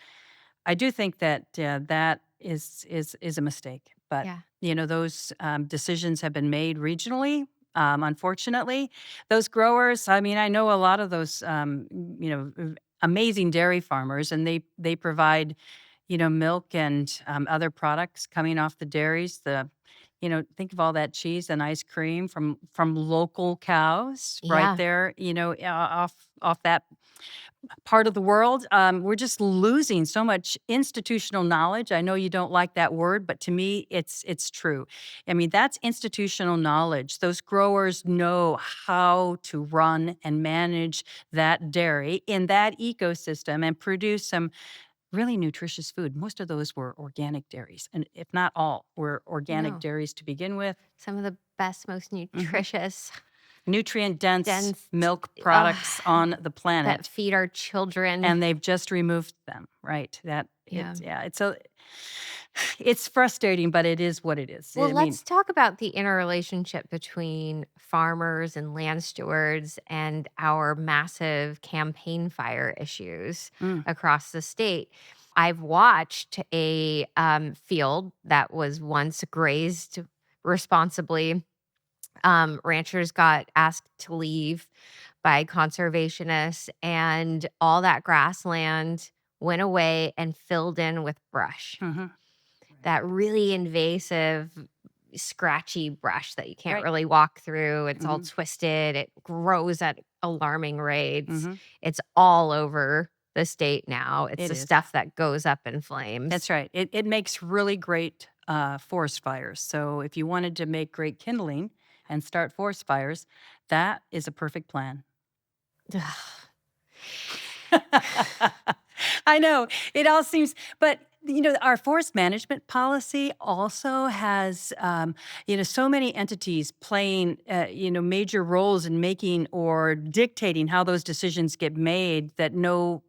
Speaker 2: I do think that that is a mistake. But
Speaker 1: Yeah.
Speaker 2: those decisions have been made regionally. Unfortunately, those growers. I mean, I know a lot of those, amazing dairy farmers, and they provide milk and other products coming off the dairies. Think of all that cheese and ice cream from local cows right
Speaker 1: Yeah.
Speaker 2: there. Off that part of the world. We're just losing so much institutional knowledge. I know you don't like that word, but to me, it's true. I mean, that's institutional knowledge. Those growers know how to run and manage that dairy in that ecosystem and produce some really nutritious food. Most of those were organic dairies, and if not all, were organic
Speaker 1: No.
Speaker 2: dairies to begin with.
Speaker 1: Some of the best, most
Speaker 2: Mhm.
Speaker 1: nutritious,
Speaker 2: Nutrient dense
Speaker 1: dense,
Speaker 2: milk
Speaker 1: ugh,
Speaker 2: products on the
Speaker 1: that
Speaker 2: planet,
Speaker 1: feed our children.
Speaker 2: and they've just removed them. Right? That
Speaker 1: Yeah.
Speaker 2: yeah, it's frustrating, but it is what it is.
Speaker 1: Well,
Speaker 2: I mean,
Speaker 1: let's talk about the interrelationship between farmers and land stewards and our massive campaign fire issues
Speaker 2: mm,
Speaker 1: across the state. I've watched a field that was once grazed responsibly. Ranchers got asked to leave by conservationists, and all that grassland went away and filled in with brush.
Speaker 2: Mhm.
Speaker 1: That really invasive, scratchy brush that you can't
Speaker 2: Right.
Speaker 1: really walk through. It's all
Speaker 2: Mhm.
Speaker 1: twisted. It grows at alarming rates.
Speaker 2: Mhm.
Speaker 1: It's all over the state now. It's
Speaker 2: It
Speaker 1: the
Speaker 2: is.
Speaker 1: stuff that goes up in flames.
Speaker 2: That's right. It makes really great forest fires. So if you wanted to make great kindling and start forest fires, that is a perfect plan. I know it all seems, but our forest management policy also has, so many entities playing, major roles in making or dictating how those decisions get made. That no,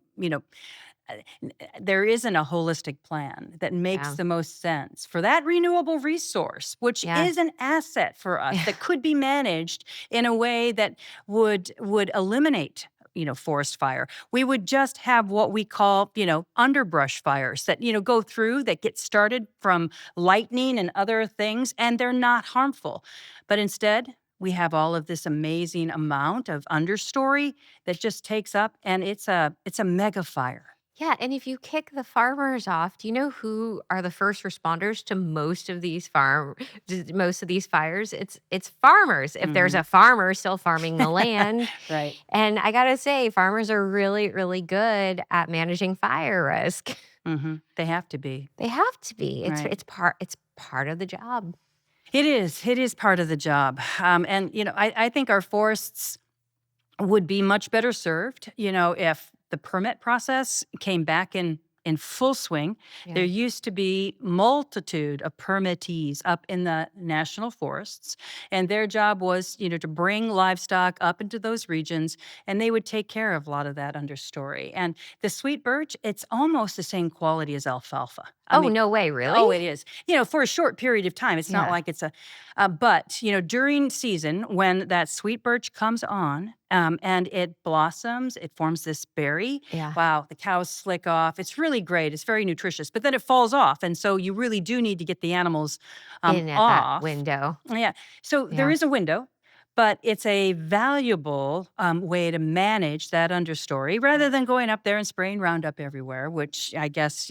Speaker 2: there isn't a holistic plan that makes
Speaker 1: Yeah.
Speaker 2: the most sense for that renewable resource, which
Speaker 1: Yeah.
Speaker 2: is an asset for us
Speaker 1: Yeah.
Speaker 2: that could be managed in a way that would eliminate forest fire. We would just have what we call underbrush fires that go through, that get started from lightning and other things, and they're not harmful. But instead we have all of this amazing amount of understory that just takes up, and it's a mega fire.
Speaker 1: Yeah, and if you kick the farmers off, do you know who are the first responders to most of these fires? It's farmers. If there's
Speaker 2: Mhm.
Speaker 1: a farmer still farming the land,
Speaker 2: Right.
Speaker 1: and I gotta say, farmers are really, really good at managing fire risk.
Speaker 2: Mhm. They have to be.
Speaker 1: They have to be.
Speaker 2: Right.
Speaker 1: It's part of the job.
Speaker 2: It is. It is part of the job. And, I think our forests would be much better served, if the permit process came back in full swing. There
Speaker 1: Yeah.
Speaker 2: used to be multitude of permittees up in the national forests, and their job was, to bring livestock up into those regions, and they would take care of a lot of that understory. And the sweet birch, it's almost the same quality as alfalfa. I
Speaker 1: Oh,
Speaker 2: mean,
Speaker 1: no way, really?
Speaker 2: oh, it is. For a short period of time. It's not
Speaker 1: Yeah.
Speaker 2: like it's a, but during season when that sweet birch comes on, and it blossoms, it forms this berry.
Speaker 1: Yeah.
Speaker 2: Wow, the cows slick off. It's really great. It's very nutritious, but then it falls off, and so you really do need to get the animals
Speaker 1: In at that
Speaker 2: off.
Speaker 1: window.
Speaker 2: Yeah. So there
Speaker 1: Yeah.
Speaker 2: is a window, but it's a valuable way to manage that understory rather than going up there and spraying Roundup everywhere, which I guess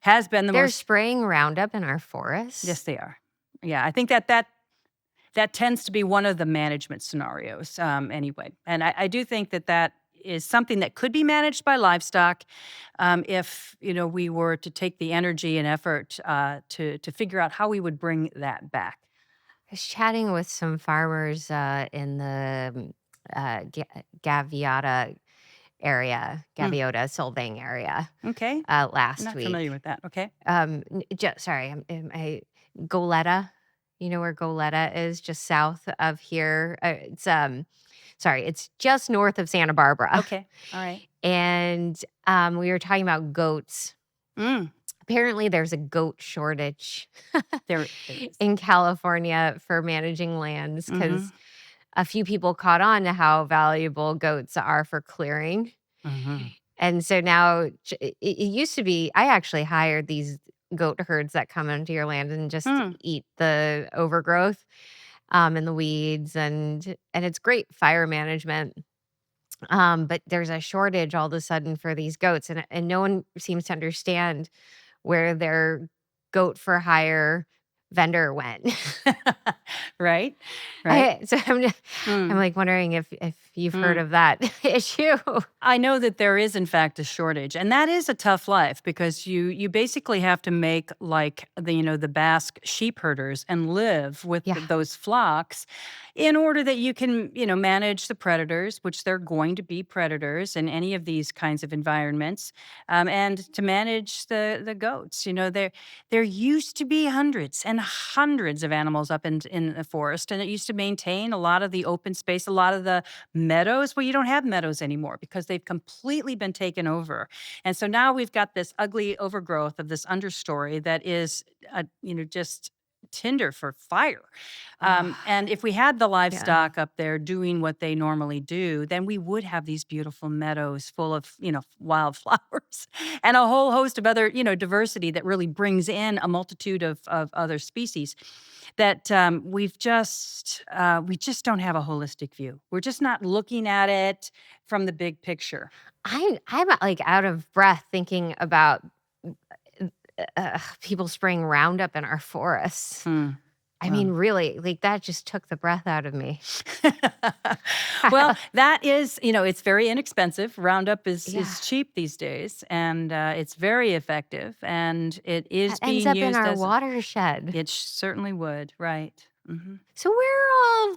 Speaker 2: has been the
Speaker 1: They're
Speaker 2: most.
Speaker 1: spraying Roundup in our
Speaker 2: Yes,
Speaker 1: forests?
Speaker 2: they are. Yeah, I think that tends to be one of the management scenarios, anyway. And I do think that is something that could be managed by livestock, if we were to take the energy and effort to figure out how we would bring that back.
Speaker 1: I was chatting with some farmers in the Gaviota
Speaker 2: Hmm.
Speaker 1: Sylvang area
Speaker 2: Okay,
Speaker 1: last
Speaker 2: not familiar
Speaker 1: week.
Speaker 2: with that. Okay.
Speaker 1: Sorry, Goleta. You know where Goleta is? Just south of here. Sorry, it's just north of Santa Barbara.
Speaker 2: Okay. All right.
Speaker 1: And we were talking about goats.
Speaker 2: Mm,
Speaker 1: Apparently, there's a goat shortage
Speaker 2: there is.
Speaker 1: in California for managing lands
Speaker 2: Mm-hmm.
Speaker 1: because a few people caught on to how valuable goats are for clearing.
Speaker 2: Mm-hmm.
Speaker 1: And so now it used to be, I actually hired these goat herds that come into your land and just
Speaker 2: Mm.
Speaker 1: eat the overgrowth and the weeds, and it's great fire management. But there's a shortage all of a sudden for these goats, and no one seems to understand where their goat for hire vendor went.
Speaker 2: Right. Right.
Speaker 1: I'm
Speaker 2: Mm.
Speaker 1: like wondering if you've heard
Speaker 2: Mm.
Speaker 1: of that issue.
Speaker 2: I know that there is in fact a shortage, and that is a tough life because you basically have to make like the Basque sheep herders and live with
Speaker 1: Yeah.
Speaker 2: those flocks in order that you can manage the predators, which they're going to be predators in any of these kinds of environments, and to manage the goats. There used to be hundreds and hundreds of animals up in the forest, and it used to maintain a lot of the open space, a lot of the meadows. Well, you don't have meadows anymore because they've completely been taken over. And so now we've got this ugly overgrowth of this understory that is, just tinder for fire.
Speaker 1: Ah,
Speaker 2: And if we had the
Speaker 1: yeah.
Speaker 2: livestock up there doing what they normally do, then we would have these beautiful meadows full of, wildflowers and a whole host of other, diversity that really brings in a multitude of other species that we just don't have a holistic view. We're just not looking at it from the big picture.
Speaker 1: I'm like out of breath thinking about people spraying Roundup in our forests.
Speaker 2: Hmm.
Speaker 1: I
Speaker 2: Well,
Speaker 1: mean, really, like that just took the breath out of me.
Speaker 2: well, that is, it's very inexpensive. Roundup
Speaker 1: Yeah.
Speaker 2: is cheap these days, and it's very effective, and it
Speaker 1: That
Speaker 2: is
Speaker 1: ends
Speaker 2: being
Speaker 1: up in
Speaker 2: used
Speaker 1: our
Speaker 2: as
Speaker 1: watershed.
Speaker 2: it certainly would. Right.
Speaker 1: So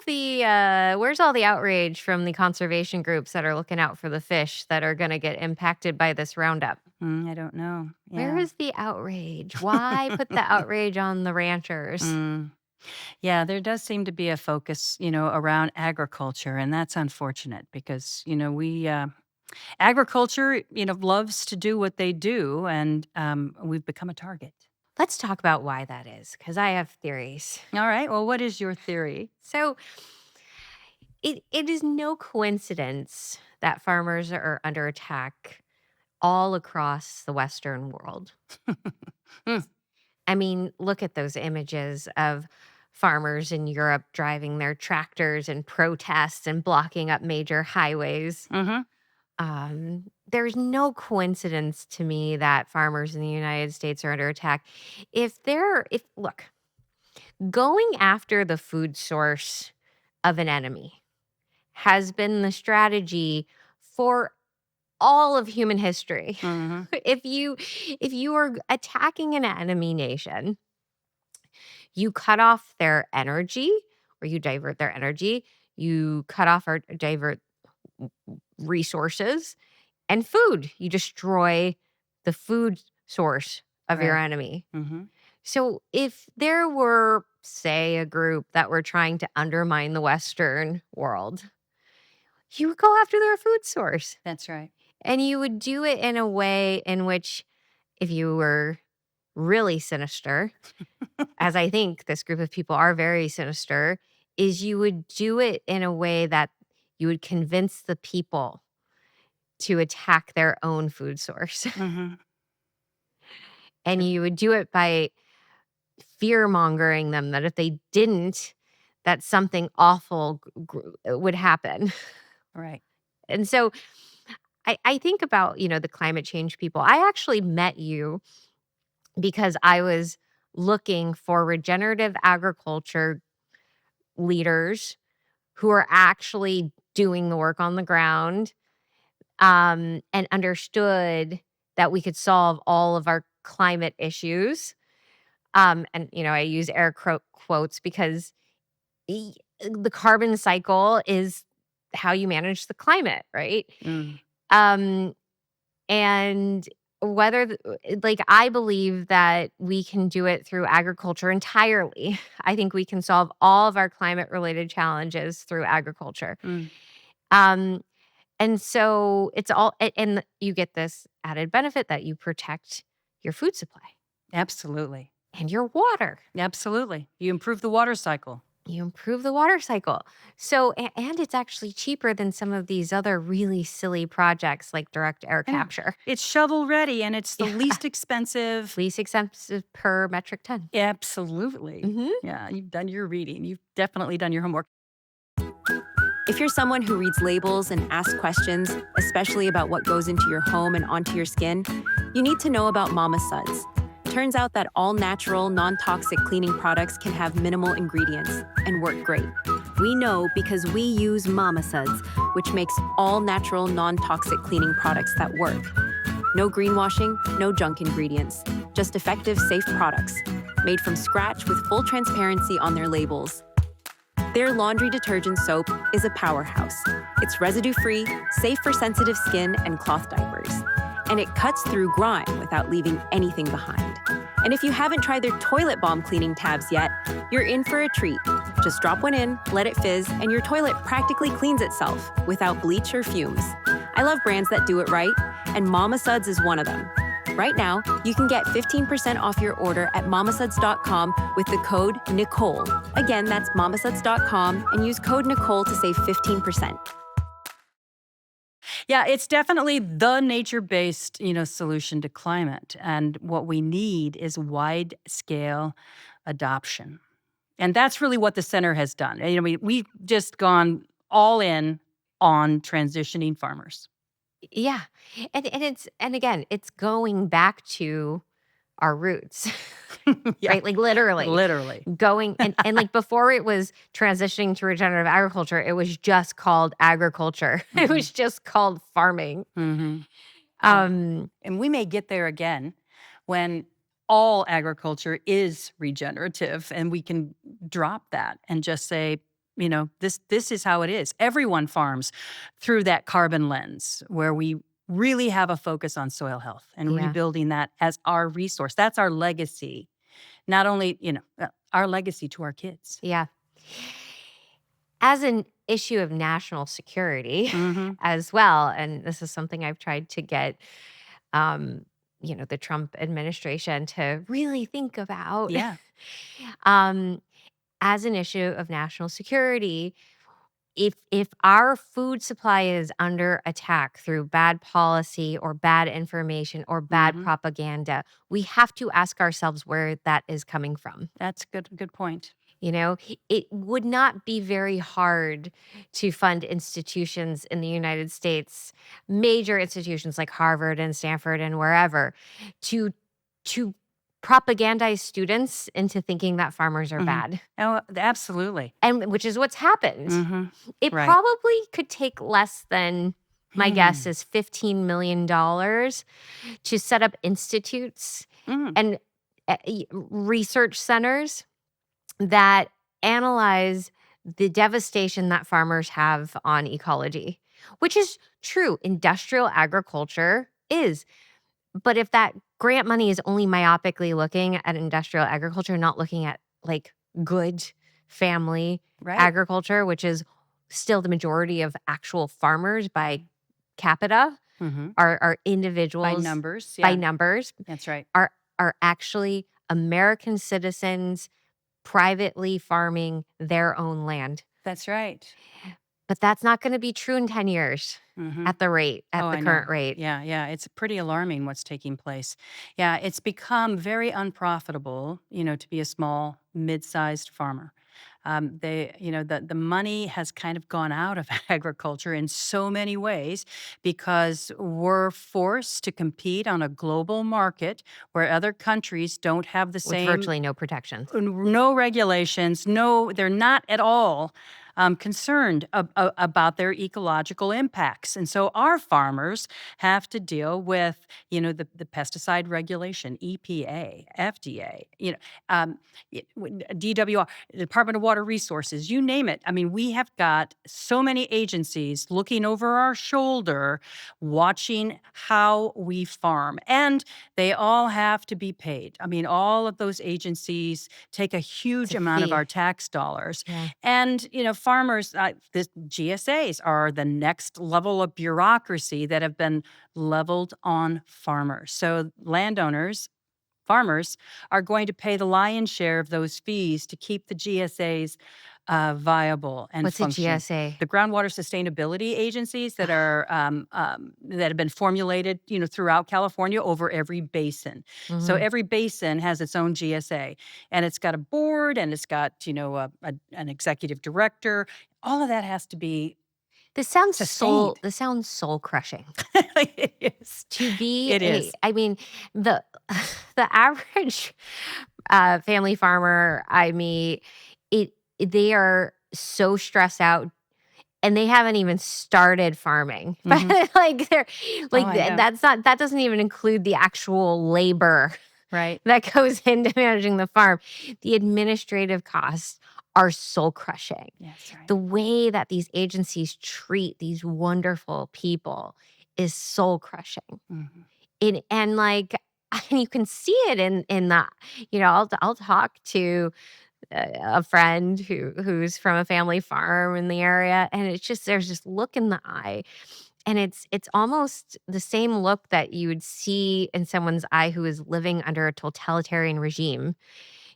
Speaker 1: where's all the outrage from the conservation groups that are looking out for the fish that are gonna get impacted by this Roundup?
Speaker 2: I don't know.
Speaker 1: Where
Speaker 2: Yeah.
Speaker 1: is the outrage? Why put the outrage on the ranchers?
Speaker 2: Mm. Yeah, there does seem to be a focus, around agriculture, and that's unfortunate because, we agriculture, loves to do what they do, and we've become a target.
Speaker 1: Let's talk about why that is, because I have theories.
Speaker 2: All right. Well, what is your theory?
Speaker 1: So it is no coincidence that farmers are under attack all across the Western world.
Speaker 2: Hmm,
Speaker 1: I mean, look at those images of farmers in Europe driving their tractors and protests and blocking up major highways.
Speaker 2: mm-hmm.
Speaker 1: There's no coincidence to me that farmers in the United States are under attack. If look, going after the food source of an enemy has been the strategy for all of human history.
Speaker 2: Mm-hmm.
Speaker 1: If you are attacking an enemy nation, you cut off their energy or you divert their energy, you cut off or divert resources and food. You destroy the food source of your
Speaker 2: Right.
Speaker 1: enemy.
Speaker 2: Mm-hmm.
Speaker 1: So if there were, say, a group that were trying to undermine the Western world, you would go after their food source.
Speaker 2: That's right.
Speaker 1: And you would do it in a way in which, if you were really sinister, as I think this group of people are very sinister, is you would do it in a way that you would convince the people to attack their own food source.
Speaker 2: Mm-hmm.
Speaker 1: And you would do it by fear mongering them that if they didn't, that something awful would happen.
Speaker 2: Right.
Speaker 1: And so I think about, the climate change people. I actually met you because I was looking for regenerative agriculture leaders who are actually doing the work on the ground, and understood that we could solve all of our climate issues. And I use air quotes because the carbon cycle is how you manage the climate, right?
Speaker 2: Mm.
Speaker 1: Um, and whether like I believe that we can do it through agriculture entirely. I think we can solve all of our climate related challenges through agriculture.
Speaker 2: Mm.
Speaker 1: Um, and so it's all and you get this added benefit that you protect your food supply
Speaker 2: Absolutely.
Speaker 1: and your water.
Speaker 2: Absolutely. You improve the water cycle.
Speaker 1: You improve the water cycle. So and it's actually cheaper than some of these other really silly projects like direct air
Speaker 2: I know.
Speaker 1: capture.
Speaker 2: It's shovel ready and it's the
Speaker 1: Yeah.
Speaker 2: least expensive.
Speaker 1: Least expensive per metric ton.
Speaker 2: Absolutely.
Speaker 1: Mhm.
Speaker 2: Yeah, you've done your reading. You've definitely done your homework.
Speaker 3: If you're someone who reads labels and asks questions, especially about what goes into your home and onto your skin, you need to know about Mama Suds. Turns out that all natural, non-toxic cleaning products can have minimal ingredients and work great. We know because we use Mama Suds, which makes all natural, non-toxic cleaning products that work. No greenwashing, no junk ingredients, just effective, safe products, made from scratch with full transparency on their labels. Their laundry detergent soap is a powerhouse. It's residue-free, safe for sensitive skin and cloth diapers. And it cuts through grime without leaving anything behind. And if you haven't tried their toilet bomb cleaning tabs yet, you're in for a treat. Just drop one in, let it fizz, and your toilet practically cleans itself without bleach or fumes. I love brands that do it right, and Mama Suds is one of them. Right now, you can get 15% off your order at mamasuds.com with the code Nicole. Again, that's mamasuds.com and use code Nicole to save 15%.
Speaker 2: Yeah, it's definitely the nature-based, solution to climate. And what we need is wide-scale adoption. And that's really what the center has done. We've just gone all in on transitioning farmers.
Speaker 1: Yeah. And again, it's going back to our roots,
Speaker 2: Yeah,
Speaker 1: right? Like literally
Speaker 2: literally.
Speaker 1: going and like before it was transitioning to regenerative agriculture, it was just called agriculture. It
Speaker 2: Mhm,
Speaker 1: was just called farming.
Speaker 2: mhm. Uh,
Speaker 1: Um,
Speaker 2: and we may get there again when all agriculture is regenerative and we can drop that and just say, this is how it is. Everyone farms through that carbon lens where we really have a focus on soil health and
Speaker 1: yeah.
Speaker 2: rebuilding that as our resource. That's our legacy. Not only, our legacy to our kids.
Speaker 1: Yeah. As an issue of national security
Speaker 2: Mhm.
Speaker 1: as well, and this is something I've tried to get um, the Trump administration to really think about.
Speaker 2: Yeah.
Speaker 1: um, as an issue of national security, if our food supply is under attack through bad policy or bad information or bad
Speaker 2: Mhm.
Speaker 1: propaganda, we have to ask ourselves where that is coming from.
Speaker 2: That's good point.
Speaker 1: You know, it would not be very hard to fund institutions in the United States, major institutions like Harvard and Stanford and wherever, to to propagandize students into thinking that farmers are
Speaker 2: Mhm.
Speaker 1: bad.
Speaker 2: Oh, absolutely.
Speaker 1: And which is what's happened.
Speaker 2: Mhm.
Speaker 1: It
Speaker 2: Right.
Speaker 1: probably could take less than, my guess
Speaker 2: Hmm.
Speaker 1: is $15 million to set up institutes
Speaker 2: Mm.
Speaker 1: and research centers that analyze the devastation that farmers have on ecology, which is true. Industrial agriculture is. But if that grant money is only myopically looking at industrial agriculture, not looking at like good family
Speaker 2: Right.
Speaker 1: agriculture, which is still the majority of actual farmers by capita,
Speaker 2: Mhm.
Speaker 1: are
Speaker 2: By
Speaker 1: individuals
Speaker 2: numbers,
Speaker 1: by
Speaker 2: yeah,
Speaker 1: numbers,
Speaker 2: that's right.
Speaker 1: are actually American citizens privately farming their own land.
Speaker 2: That's right.
Speaker 1: But that's not gonna be true in 10 years
Speaker 2: Mhm.
Speaker 1: at the rate
Speaker 2: Oh,
Speaker 1: at the
Speaker 2: I
Speaker 1: current
Speaker 2: know.
Speaker 1: rate.
Speaker 2: Yeah, yeah, it's pretty alarming what's taking place. Yeah, it's become very unprofitable, to be a small, mid-sized farmer. The money has kind of gone out of agriculture in so many ways because we're forced to compete on a global market where other countries don't have the
Speaker 1: With
Speaker 2: same
Speaker 1: virtually no protections.
Speaker 2: no regulations, no, they're not at all concerned about their ecological impacts. And so our farmers have to deal with, the pesticide regulation, EPA, FDA, DWR, the Department of Water Resources, you name it. I mean, we have got so many agencies looking over our shoulder, watching how we farm. And they all have to be paid. I mean, all of those agencies take a
Speaker 1: It's
Speaker 2: huge
Speaker 1: a
Speaker 2: amount of our
Speaker 1: fee.
Speaker 2: tax dollars.
Speaker 1: Yeah.
Speaker 2: And, farmers, the GSAs are the next level of bureaucracy that have been leveled on farmers. So landowners, farmers, are going to pay the lion's share of those fees to keep the GSAs viable and
Speaker 1: What's a
Speaker 2: functioning.
Speaker 1: GSA?
Speaker 2: The groundwater sustainability agencies that have been formulated, throughout California over every basin. So
Speaker 1: Mhm.
Speaker 2: every basin has its own GSA, and it's got a board, and it's got an executive director. All of that has to be sustained.
Speaker 1: This sounds soul crushing.
Speaker 2: It is.
Speaker 1: To be
Speaker 2: It
Speaker 1: a
Speaker 2: is.
Speaker 1: I mean, the the average, family farmer I meet, they are so stressed out and they haven't even started farming. But,
Speaker 2: Hmm.
Speaker 1: like, they're
Speaker 2: Oh,
Speaker 1: like,
Speaker 2: I know.
Speaker 1: that doesn't even include the actual labor
Speaker 2: Right.
Speaker 1: that goes into managing the farm. The administrative costs are soul crushing.
Speaker 2: Yes. Right.
Speaker 1: The way that these agencies treat these wonderful people is soul crushing.
Speaker 2: Hmm.
Speaker 1: And like, and you can see it in the, I'll talk to a friend who's from a family farm in the area, and it's just there's this look in the eye, And it's almost the same look that you would see in someone's eye who is living under a totalitarian regime.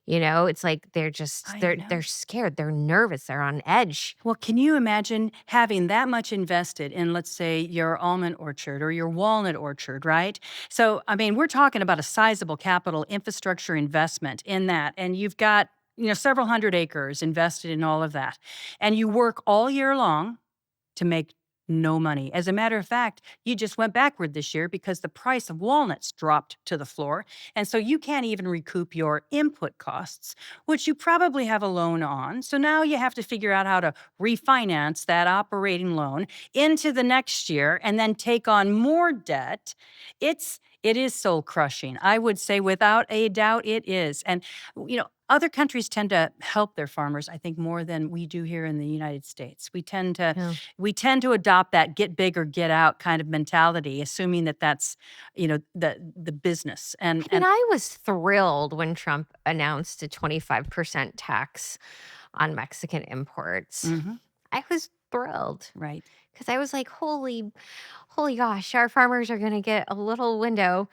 Speaker 1: It's like
Speaker 2: I
Speaker 1: they're
Speaker 2: know.
Speaker 1: scared, they're nervous, they're on edge.
Speaker 2: Well, can you imagine having that much invested in, let's say, your almond orchard or your walnut orchard, right? So, I mean, we're talking about a sizable capital infrastructure investment in that. And you've got, several hundred acres invested in all of that. And you work all year long to make no money. As a matter of fact, you just went backward this year because the price of walnuts dropped to the floor. And so you can't even recoup your input costs, which you probably have a loan on. So now you have to figure out how to refinance that operating loan into the next year and then take on more debt. It is soul crushing. I would say without a doubt it is. And other countries tend to help their farmers, I think, more than we do here in the United States.
Speaker 1: Yeah.
Speaker 2: We tend to adopt that get big or get out kind of mentality, assuming that that's, the business.
Speaker 1: I mean, I was thrilled when Trump announced a 25% tax on Mexican imports.
Speaker 2: Mhm,
Speaker 1: I was thrilled
Speaker 2: right.
Speaker 1: because I was like, holy gosh, our farmers are going to get a little window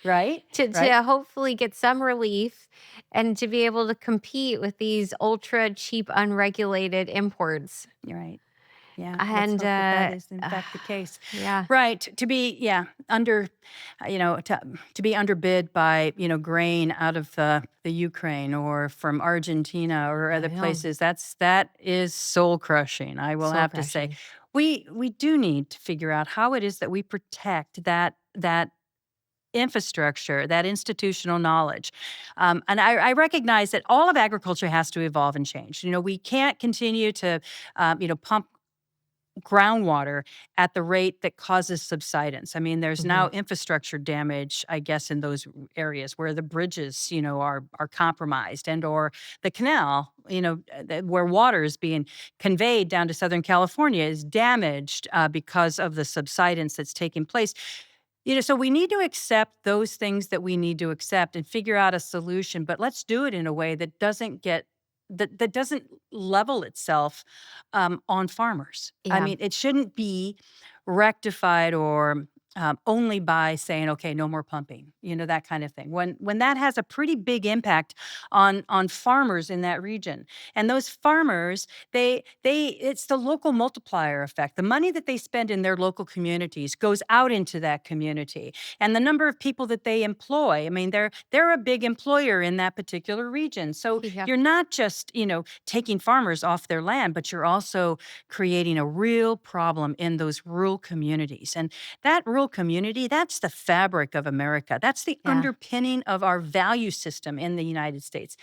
Speaker 2: Right, right.
Speaker 1: to hopefully get some relief and to be able to compete with these ultra cheap, unregulated imports.
Speaker 2: You're right. Yeah, let's
Speaker 1: And
Speaker 2: hope that that is in fact the case.
Speaker 1: yeah,
Speaker 2: Right, to be under to be underbid by, grain out of the Ukraine or from Argentina or
Speaker 1: I
Speaker 2: other
Speaker 1: know.
Speaker 2: places, that is soul crushing, I will
Speaker 1: Soul
Speaker 2: have to say.
Speaker 1: crushing.
Speaker 2: We do need to figure out how it is that we protect that infrastructure, that institutional knowledge. And I recognize that all of agriculture has to evolve and change. We can't continue to pump groundwater at the rate that causes subsidence. I mean, there's now
Speaker 1: Mhm.
Speaker 2: infrastructure damage, I guess, in those areas where the bridges, are compromised, and or the canal, where water is being conveyed down to Southern California is damaged because of the subsidence that's taking place. So we need to accept those things that we need to accept and figure out a solution, but let's do it in a way that doesn't level itself on farmers. I
Speaker 1: Yeah.
Speaker 2: mean, it shouldn't be rectified or only by saying, "Okay, no more pumping," that kind of thing. When that has a pretty big impact on farmers in that region, and those farmers, it's the local multiplier effect. The money that they spend in their local communities goes out into that community, and the number of people that they employ. I mean, they're a big employer in that particular region. So
Speaker 1: Yep.
Speaker 2: you're not just taking farmers off their land, but you're also creating a real problem in those rural communities. And that rural community, that's the fabric of America. That's the
Speaker 1: Yeah.
Speaker 2: underpinning of our value system in the United States.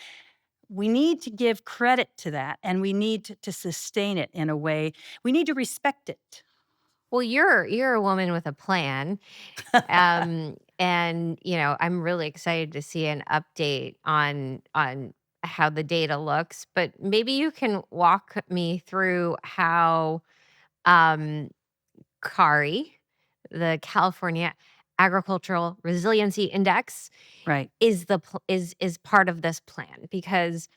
Speaker 2: We need to give credit to that, and we need to sustain it in a way. We need to respect it.
Speaker 1: Well, you're a woman with a plan. And I'm really excited to see an update on how the data looks, but maybe you can walk me through how um CARI, the California Agricultural Resiliency Index,
Speaker 2: Right.
Speaker 1: is part of this plan because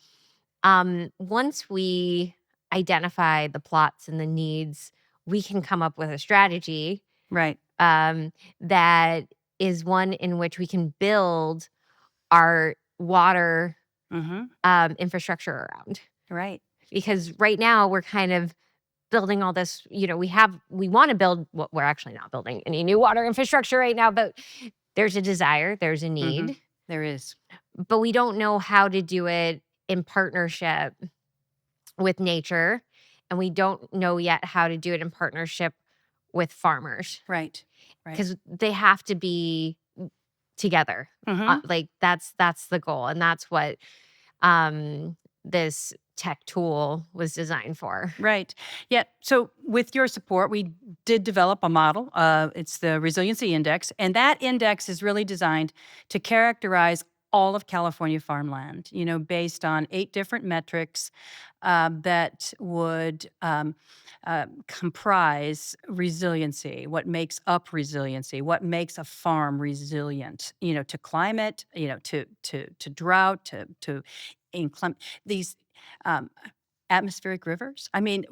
Speaker 1: once we identify the plots and the needs, we can come up with a strategy
Speaker 2: Right.
Speaker 1: that is one in which we can build our water
Speaker 2: Hmm.
Speaker 1: infrastructure around.
Speaker 2: Right.
Speaker 1: Because right now we're kind of building all this, we want to build what we're actually not building any new water infrastructure right now, but there's a desire, there's a
Speaker 2: Hmm.
Speaker 1: need,
Speaker 2: There is.
Speaker 1: but we don't know how to do it in partnership with nature. And we don't know yet how to do it in partnership with farmers
Speaker 2: Right. Right.
Speaker 1: because they have to be together.
Speaker 2: Hmm.
Speaker 1: Like that's the goal. And that's what this tech tool was designed for.
Speaker 2: Right. Yeah. So, with your support, we did develop a model. It's the Resiliency Index, and that index is really designed to characterize all of California farmland. Based on 8 different metrics that would comprise resiliency. What makes up resiliency? What makes a farm resilient? To climate. To drought. To inclement these. Um, Atmospheric rivers? I mean,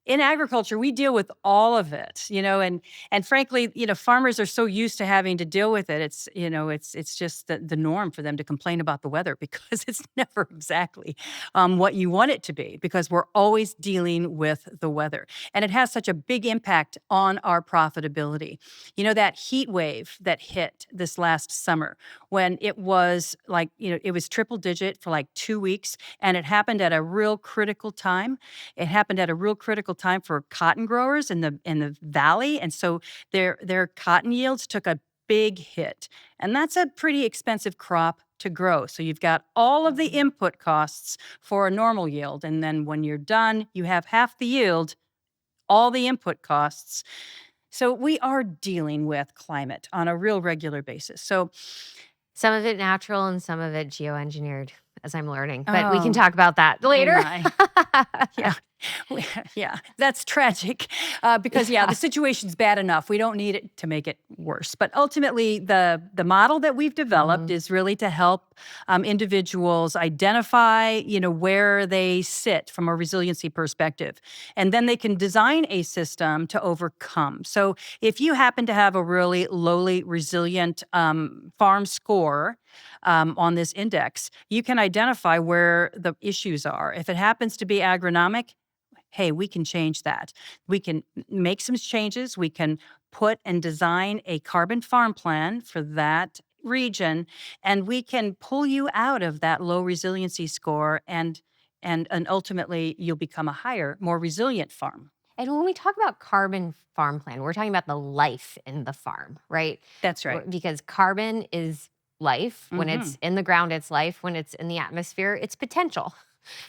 Speaker 2: in agriculture, we deal with all of it, and frankly, farmers are so used to having to deal with it. It's just the norm for them to complain about the weather because it's never exactly what you want it to be, because we're always dealing with the weather. And it has such a big impact on our profitability. That heat wave that hit this last summer, when it was like, it was triple digit for like 2 weeks, and it happened at a real critical time. It happened at a real critical time for cotton growers in the valley, and so their cotton yields took a big hit. And that's a pretty expensive crop to grow. So you've got all of the input costs for a normal yield, and then when you're done, you have half the yield, all the input costs. So we are dealing with climate on a real regular basis. So,
Speaker 1: Some of it natural and some of it geoengineered, as I'm learning, but we can
Speaker 2: oh,
Speaker 1: talk about that
Speaker 2: oh
Speaker 1: later.
Speaker 2: my. Yeah. Yeah, that's tragic, because
Speaker 1: Yeah.
Speaker 2: the situation's bad enough. We don't need it to make it worse. But ultimately, the model that we've developed
Speaker 1: Mhm.
Speaker 2: is really to help individuals identify, where they sit from a resiliency perspective, and then they can design a system to overcome. So if you happen to have a really lowly resilient farm score on this index, you can identify where the issues are. If it happens to be agronomic, hey, we can change that. We can make some changes. We can put and design a carbon farm plan for that region, and we can pull you out of that low resiliency score, and ultimately you'll become a higher, more resilient farm.
Speaker 1: And when we talk about carbon farm plan, we're talking about the life in the farm, right?
Speaker 2: That's right.
Speaker 1: Because carbon is life. When
Speaker 2: Mm-hmm.
Speaker 1: it's in the ground, it's life. When it's in the atmosphere, it's potential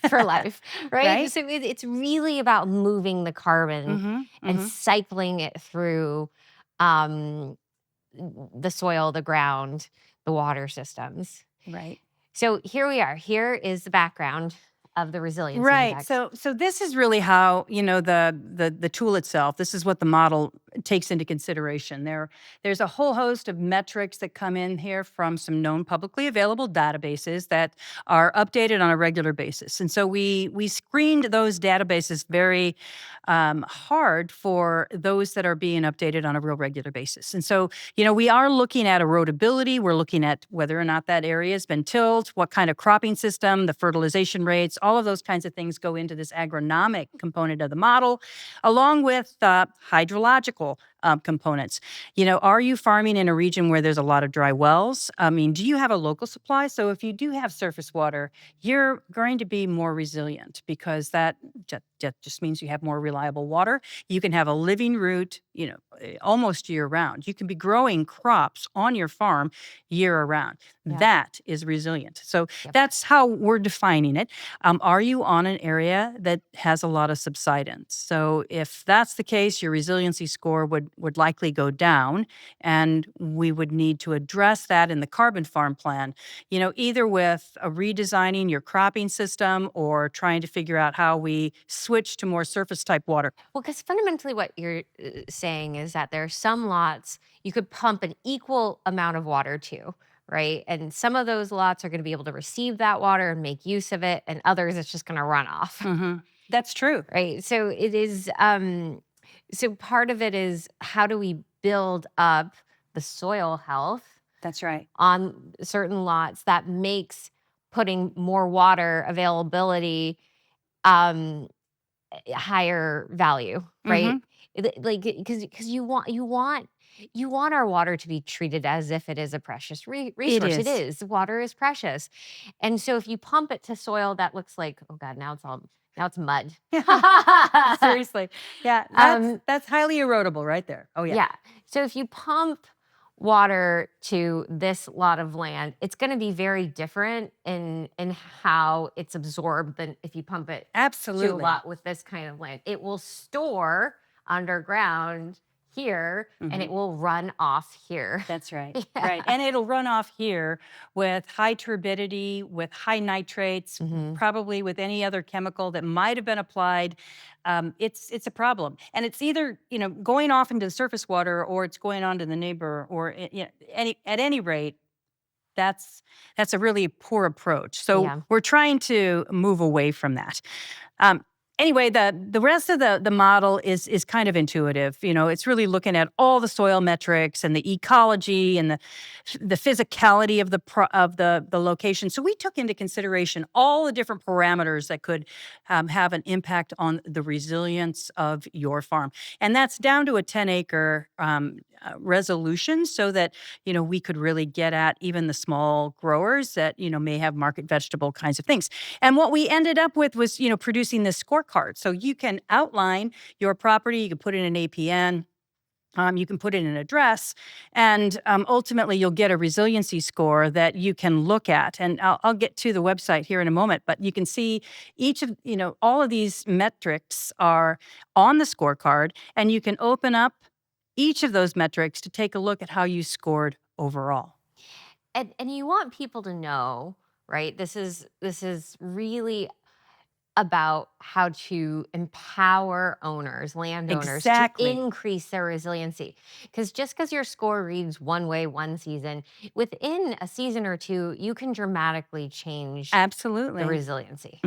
Speaker 1: for life, right?
Speaker 2: Right?
Speaker 1: So it's really about moving the carbon
Speaker 2: Mm-hmm.
Speaker 1: and
Speaker 2: Mm-hmm.
Speaker 1: cycling it through um, the soil, the ground, the water systems.
Speaker 2: Right.
Speaker 1: So here we are. Here is the background of the resiliency
Speaker 2: Right.
Speaker 1: index.
Speaker 2: So this is really how, the tool itself. This is what the model takes into consideration. There's a whole host of metrics that come in here from some known publicly available databases that are updated on a regular basis. And so we screened those databases very hard for those that are being updated on a real regular basis. And so, we are looking at erodibility. We're looking at whether or not that area has been tilled, what kind of cropping system, the fertilization rates, all of those kinds of things go into this agronomic component of the model, along with hydrological components. Are you farming in a region where there's a lot of dry wells? I mean, do you have a local supply? So if you do have surface water, you're going to be more resilient, because that just means you have more reliable water. You can have a living root, almost year round. You can be growing crops on your farm year around.
Speaker 1: Yeah.
Speaker 2: That is resilient. So
Speaker 1: Yep.
Speaker 2: that's how we're defining it. Are you on an area that has a lot of subsidence? So if that's the case, your resiliency score would likely go down, and we would need to address that in the carbon farm plan, either with redesigning your cropping system or trying to figure out how we switch to more surface type water.
Speaker 1: Well, because fundamentally what you're saying is that there are some lots you could pump an equal amount of water to, right? And some of those lots are going to be able to receive that water and make use of it, and others it's just going to run off,
Speaker 2: Hmm. That's true.
Speaker 1: right? So it is. So part of it is how do we build up the soil health
Speaker 2: That's right.
Speaker 1: on certain lots that makes putting more water availability um higher value, right?
Speaker 2: Hmm.
Speaker 1: Like because you want our water to be treated as if it is a precious
Speaker 2: It
Speaker 1: resource. It
Speaker 2: is.
Speaker 1: is. Water is precious, and so if you pump it to soil that looks like, oh god, now it's mud.
Speaker 2: Seriously. Yeah,
Speaker 1: um,
Speaker 2: that's highly erodible right there. Oh yeah.
Speaker 1: yeah. So if you pump water to this lot of land, it's going to be very different in how it's absorbed than if you pump it to a
Speaker 2: Absolutely.
Speaker 1: lot with this kind of land. It will store underground here and
Speaker 2: Hmm.
Speaker 1: it will run off here.
Speaker 2: That's right.
Speaker 1: Yeah.
Speaker 2: Right. And it'll run off here with high turbidity, with high nitrates,
Speaker 1: Hmm.
Speaker 2: probably with any other chemical that might have been applied. It's a problem. And it's either, going off into the surface water, or it's going on to the neighbor, or at any rate, that's a really poor approach. So
Speaker 1: Yeah.
Speaker 2: we're trying to move away from that. Um, Anyway, the rest of the model is kind of intuitive. It's really looking at all the soil metrics and the ecology and the physicality of the location. So we took into consideration all the different parameters that could have an impact on the resilience of your farm, and that's down to a 10-acre resolution, so that we could really get at even the small growers that may have market vegetable kinds of things. And what we ended up with was, producing this scorecard. So you can outline your property, you can put in an APN, you can put in an address, and ultimately you'll get a resiliency score that you can look at. And I'll get to the website here in a moment, but you can see each of, all of these metrics are on the scorecard, and you can open up each of those metrics to take a look at how you scored overall.
Speaker 1: And you want people to know, right? This is really about how to empower owners, landowners, to
Speaker 2: Exactly.
Speaker 1: increase their resiliency. Because just because your score reads one way one season, within a season or two, you can dramatically change the
Speaker 2: Absolutely.
Speaker 1: resiliency.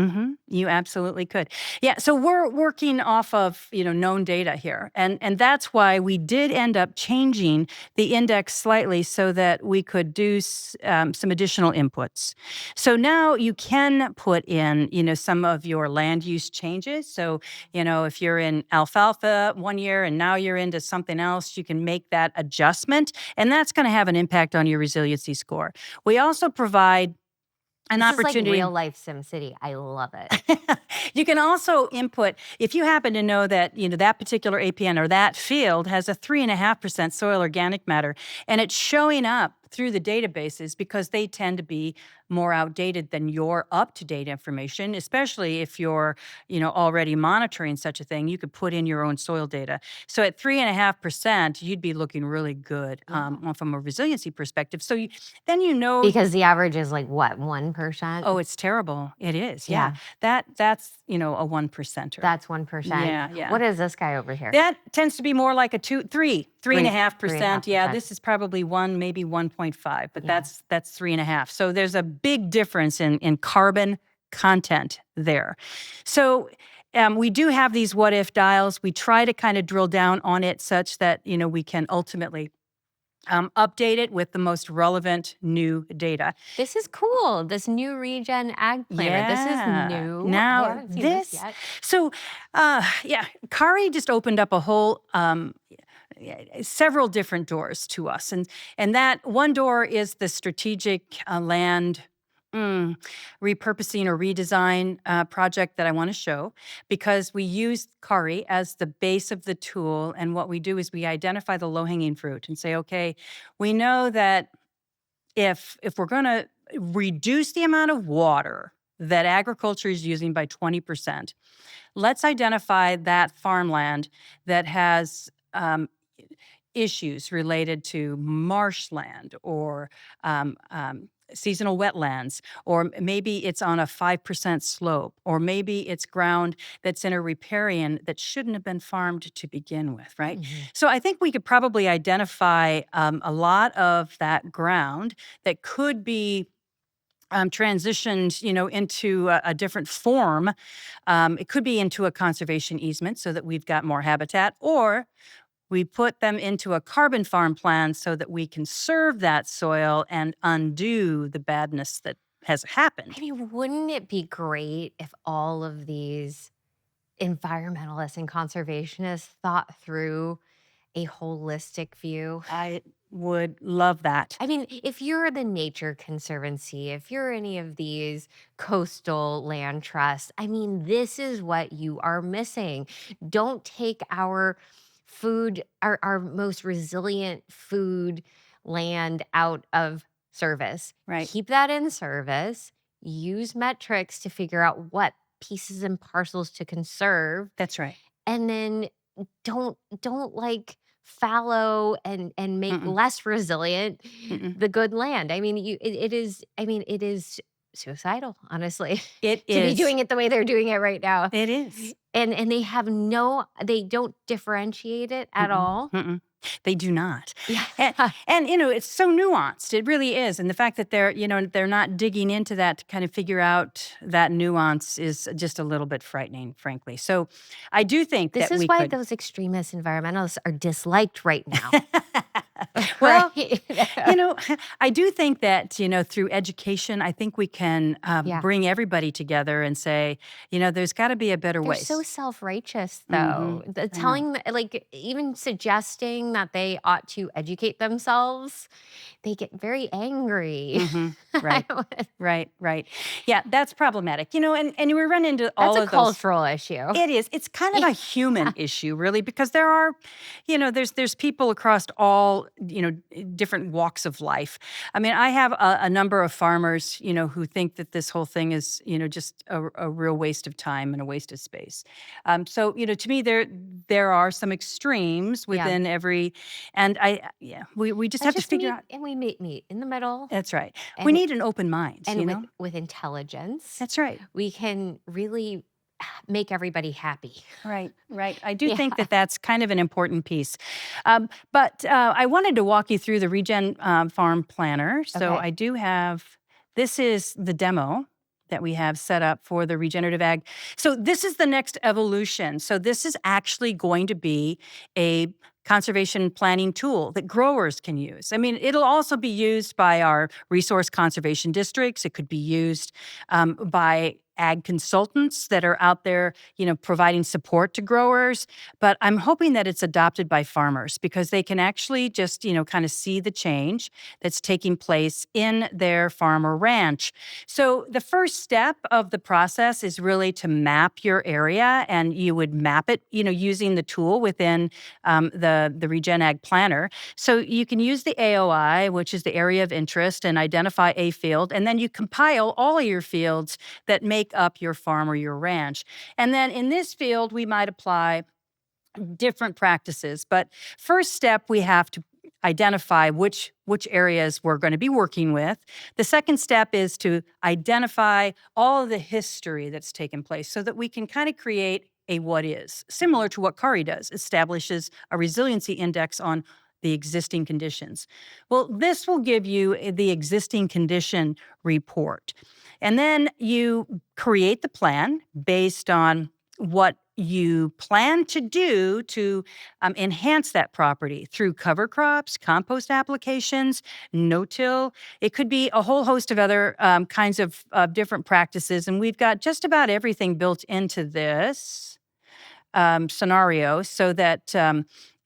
Speaker 2: You absolutely could. Yeah, so we're working off of, known data here. And that's why we did end up changing the index slightly so that we could do some additional inputs. So now you can put in, some of your land use changes. So, if you're in alfalfa one year and now you're into something else, you can make that adjustment, and that's going to have an impact on your resiliency score. We also provide an
Speaker 1: This is like
Speaker 2: opportunity.
Speaker 1: real life SimCity. I love it.
Speaker 2: You can also input, if you happen to know that, that particular APN or that field has a 3.5% soil organic matter, and it's showing up through the databases because they tend to be more outdated than your up-to-date information, especially if you're, already monitoring such a thing. You could put in your own soil data. So at 3.5%, you'd be looking really good from a resiliency perspective. So then
Speaker 1: Because the average is like what, 1%?
Speaker 2: oh, it's terrible. It is, yeah.
Speaker 1: Yeah,
Speaker 2: That's, a 1%er.
Speaker 1: that's 1%.
Speaker 2: Yeah, yeah.
Speaker 1: What is this guy over here?
Speaker 2: That tends to be more like a 3.5%. Yeah,
Speaker 1: 3.5%.
Speaker 2: this is probably 1, maybe 1.5, but
Speaker 1: Yeah.
Speaker 2: that's 3.5. So there's a big difference in carbon content there. So we do have these what if dials. We try to kind of drill down on it such that we can ultimately update it with the most relevant new data.
Speaker 1: This is cool. This new Regen Ag Planner. This
Speaker 2: Yeah.
Speaker 1: is new. I
Speaker 2: Now
Speaker 1: haven't seen this yet.
Speaker 2: so yeah, Kari just opened up a whole several different doors to us, and that one door is the strategic land repurposing or redesign project that I want to show, because we use Kari as the base of the tool, and what we do is we identify the low-hanging fruit and say, okay, we know that if we're going to reduce the amount of water that agriculture is using by 20%, let's identify that farmland that has issues related to marshland or seasonal wetlands, or maybe it's on a 5% slope, or maybe it's ground that's in a riparian that shouldn't have been farmed to begin with, right? So I think we could probably identify a lot of that ground that could be transitioned, into a different form. It could be into a conservation easement so that we've got more habitat, or we put them into a carbon farm plan so that we can serve that soil and undo the badness that has happened.
Speaker 1: I mean, wouldn't it be great if all of these environmentalists and conservationists thought through a holistic view?
Speaker 2: I would love that.
Speaker 1: I mean, if you're the Nature Conservancy, if you're any of these coastal land trusts, I mean, this is what you are missing. Don't take our food, our most resilient food land out of service.
Speaker 2: Right.
Speaker 1: Keep that in service. Use metrics to figure out what pieces and parcels to conserve,
Speaker 2: That's right.
Speaker 1: and then don't like fallow and make
Speaker 2: Mm-mm.
Speaker 1: less resilient
Speaker 2: Mm-mm.
Speaker 1: the good land. I mean, it is suicidal, honestly,
Speaker 2: It
Speaker 1: to be
Speaker 2: is.
Speaker 1: doing it the way they're doing it right now.
Speaker 2: It is.
Speaker 1: And they don't differentiate it at
Speaker 2: Mm-mm.
Speaker 1: all.
Speaker 2: Mm-mm. They do not.
Speaker 1: Yeah.
Speaker 2: And it's so nuanced. It really is. And the fact that they're not digging into that to kind of figure out that nuance is just a little bit frightening, frankly. So I do think
Speaker 1: This
Speaker 2: that
Speaker 1: is
Speaker 2: we
Speaker 1: why
Speaker 2: could.
Speaker 1: those extremist environmentalists are disliked right now,
Speaker 2: Well,
Speaker 1: right?
Speaker 2: you know, I do think that, through education, I think we can
Speaker 1: Yeah.
Speaker 2: bring everybody together and say, there's got to be a better
Speaker 1: They're
Speaker 2: way.
Speaker 1: so self-righteous,
Speaker 2: Mm-hmm.
Speaker 1: though. The
Speaker 2: I know.
Speaker 1: telling like, even suggesting that they ought to educate themselves, they get very angry.
Speaker 2: Mm-hmm.
Speaker 1: I
Speaker 2: Right.
Speaker 1: don't-
Speaker 2: Right. Yeah, that's problematic. And we run into
Speaker 1: That's
Speaker 2: all
Speaker 1: a
Speaker 2: of those.
Speaker 1: cultural issue.
Speaker 2: It is. It's kind of
Speaker 1: Yeah.
Speaker 2: a human issue, really, because there are, there's people across all, different walks of life. I mean, I have a number of farmers, who think that this whole thing is, just a real waste of time and a waste of space. So, to me, there are some extremes
Speaker 1: Yeah.
Speaker 2: within every, yeah, we just
Speaker 1: Let's
Speaker 2: have to
Speaker 1: just
Speaker 2: figure
Speaker 1: meet,
Speaker 2: out.
Speaker 1: and we meet in the middle,
Speaker 2: That's right. We
Speaker 1: and
Speaker 2: need an open mind,
Speaker 1: and with intelligence,
Speaker 2: That's right.
Speaker 1: we can really make everybody happy.
Speaker 2: Right. I do
Speaker 1: Yeah.
Speaker 2: think that that's kind of an important piece. But I wanted to walk you through the Regen Farm Planner. So
Speaker 1: Okay.
Speaker 2: I do have, this is the demo that we have set up for the regenerative ag. So this is the next evolution. So this is actually going to be a conservation planning tool that growers can use. I mean, it'll also be used by our resource conservation districts. It could be used by ag consultants that are out there, providing support to growers. But I'm hoping that it's adopted by farmers because they can actually just, kind of see the change that's taking place in their farm or ranch. So the first step of the process is really to map your area, and you would map it, using the tool within the Regen Ag Planner. So you can use the AOI, which is the area of interest, and identify a field, and then you compile all of your fields that make up your farm or your ranch. And then in this field, we might apply different practices. But first step, we have to identify which areas we're going to be working with. The second step is to identify all of the history that's taken place so that we can kind of create a what is, similar to what CARI does, establishes a resiliency index on the existing conditions. Well, this will give you the existing condition report. And then you create the plan based on what you plan to do to enhance that property through cover crops, compost applications, no-till. It could be a whole host of other kinds of different practices. And we've got just about everything built into this scenario so that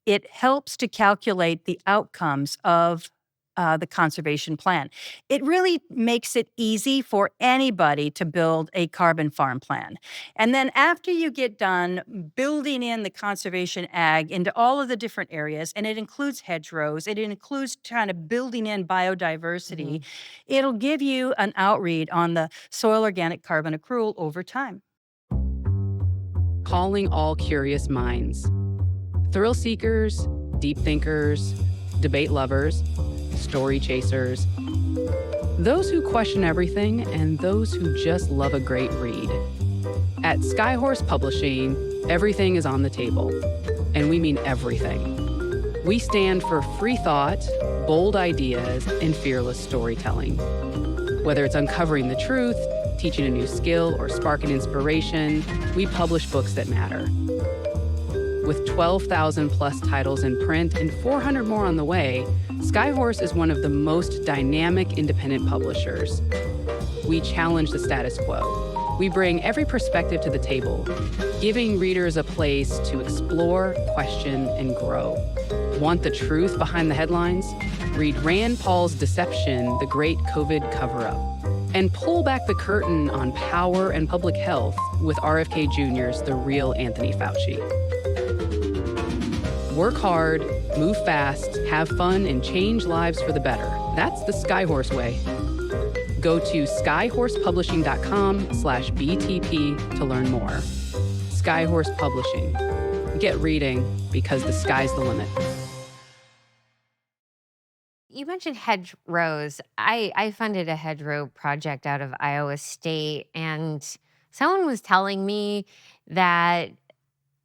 Speaker 2: it helps to calculate the outcomes of the conservation plan. It really makes it easy for anybody to build a carbon farm plan. And then after you get done building in the conservation ag into all of the different areas, and it includes hedgerows, it includes kind of building in biodiversity, it'll give you an outread on the soil organic carbon accrual over time.
Speaker 4: Calling all curious minds. Thrill seekers, deep thinkers, debate lovers, story chasers. Those who question everything and those who just love a great read. At Skyhorse Publishing, everything is on the table. And we mean everything. We stand for free thought, bold ideas, and fearless storytelling. Whether it's uncovering the truth, teaching a new skill, or sparking inspiration, we publish books that matter. With 12,000 plus titles in print and 400 more on the way, Skyhorse is one of the most dynamic independent publishers. We challenge the status quo. We bring every perspective to the table, giving readers a place to explore, question, and grow. Want the truth behind the headlines? Read Rand Paul's Deception, The Great COVID Cover-Up. And pull back the curtain on power and public health with RFK Jr.'s The Real Anthony Fauci. Work hard, move fast, have fun, and change lives for the better. That's the Skyhorse way. Go to skyhorsepublishing.com/BTP to learn more. Skyhorse Publishing. Get reading because the sky's the limit.
Speaker 1: You mentioned hedgerows. I funded a hedgerow project out of Iowa State, and someone was telling me that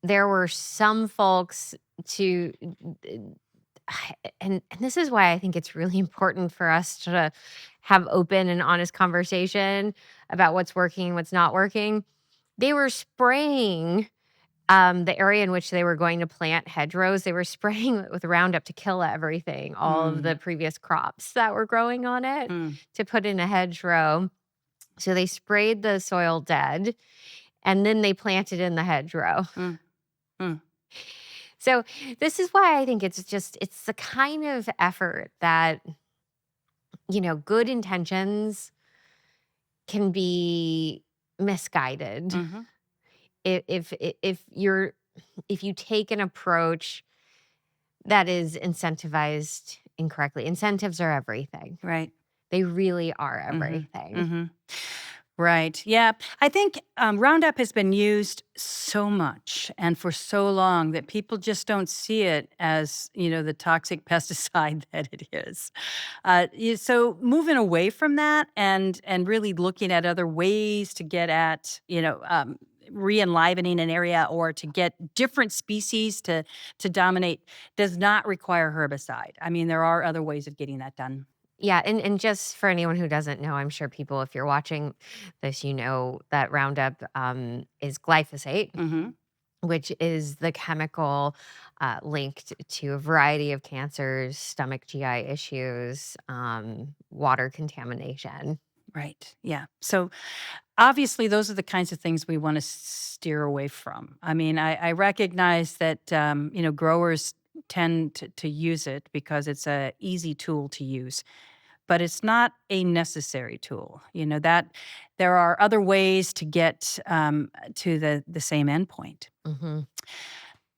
Speaker 1: there were some folks to and this is why I think it's really important for us to have open and honest conversation about what's working, what's not working. They were spraying the area in which they were going to plant hedgerows, they were spraying it with Roundup to kill everything, all of the
Speaker 2: Mm,
Speaker 1: previous crops that were growing on it
Speaker 2: mm,
Speaker 1: to put in a hedgerow. So they sprayed the soil dead and then they planted in the hedgerow.
Speaker 2: mm, mm.
Speaker 1: So this is why I think it's the kind of effort that, good intentions can be misguided.
Speaker 2: Mhm.
Speaker 1: If if you take an approach that is incentivized incorrectly. Incentives are everything.
Speaker 2: Right.
Speaker 1: They really are
Speaker 2: Mhm.
Speaker 1: everything.
Speaker 2: Mhm. Right. Yeah. I think Roundup has been used so much and for so long that people just don't see it as, the toxic pesticide that it is. So moving away from that and really looking at other ways to get at, re-enlivening an area or to get different species to dominate does not require herbicide. I mean, there are other ways of getting that done.
Speaker 1: Yeah, and just for anyone who doesn't know, I'm sure people, if you're watching this, you know that Roundup is glyphosate,
Speaker 2: Hmm.
Speaker 1: which is the chemical linked to a variety of cancers, stomach GI issues, water contamination.
Speaker 2: Right. Yeah. So obviously, those are the kinds of things we want to steer away from. I mean, I recognize that growers tend to use it because it's a easy tool to use, but it's not a necessary tool. That there are other ways to get to the same endpoint.
Speaker 1: Hmm.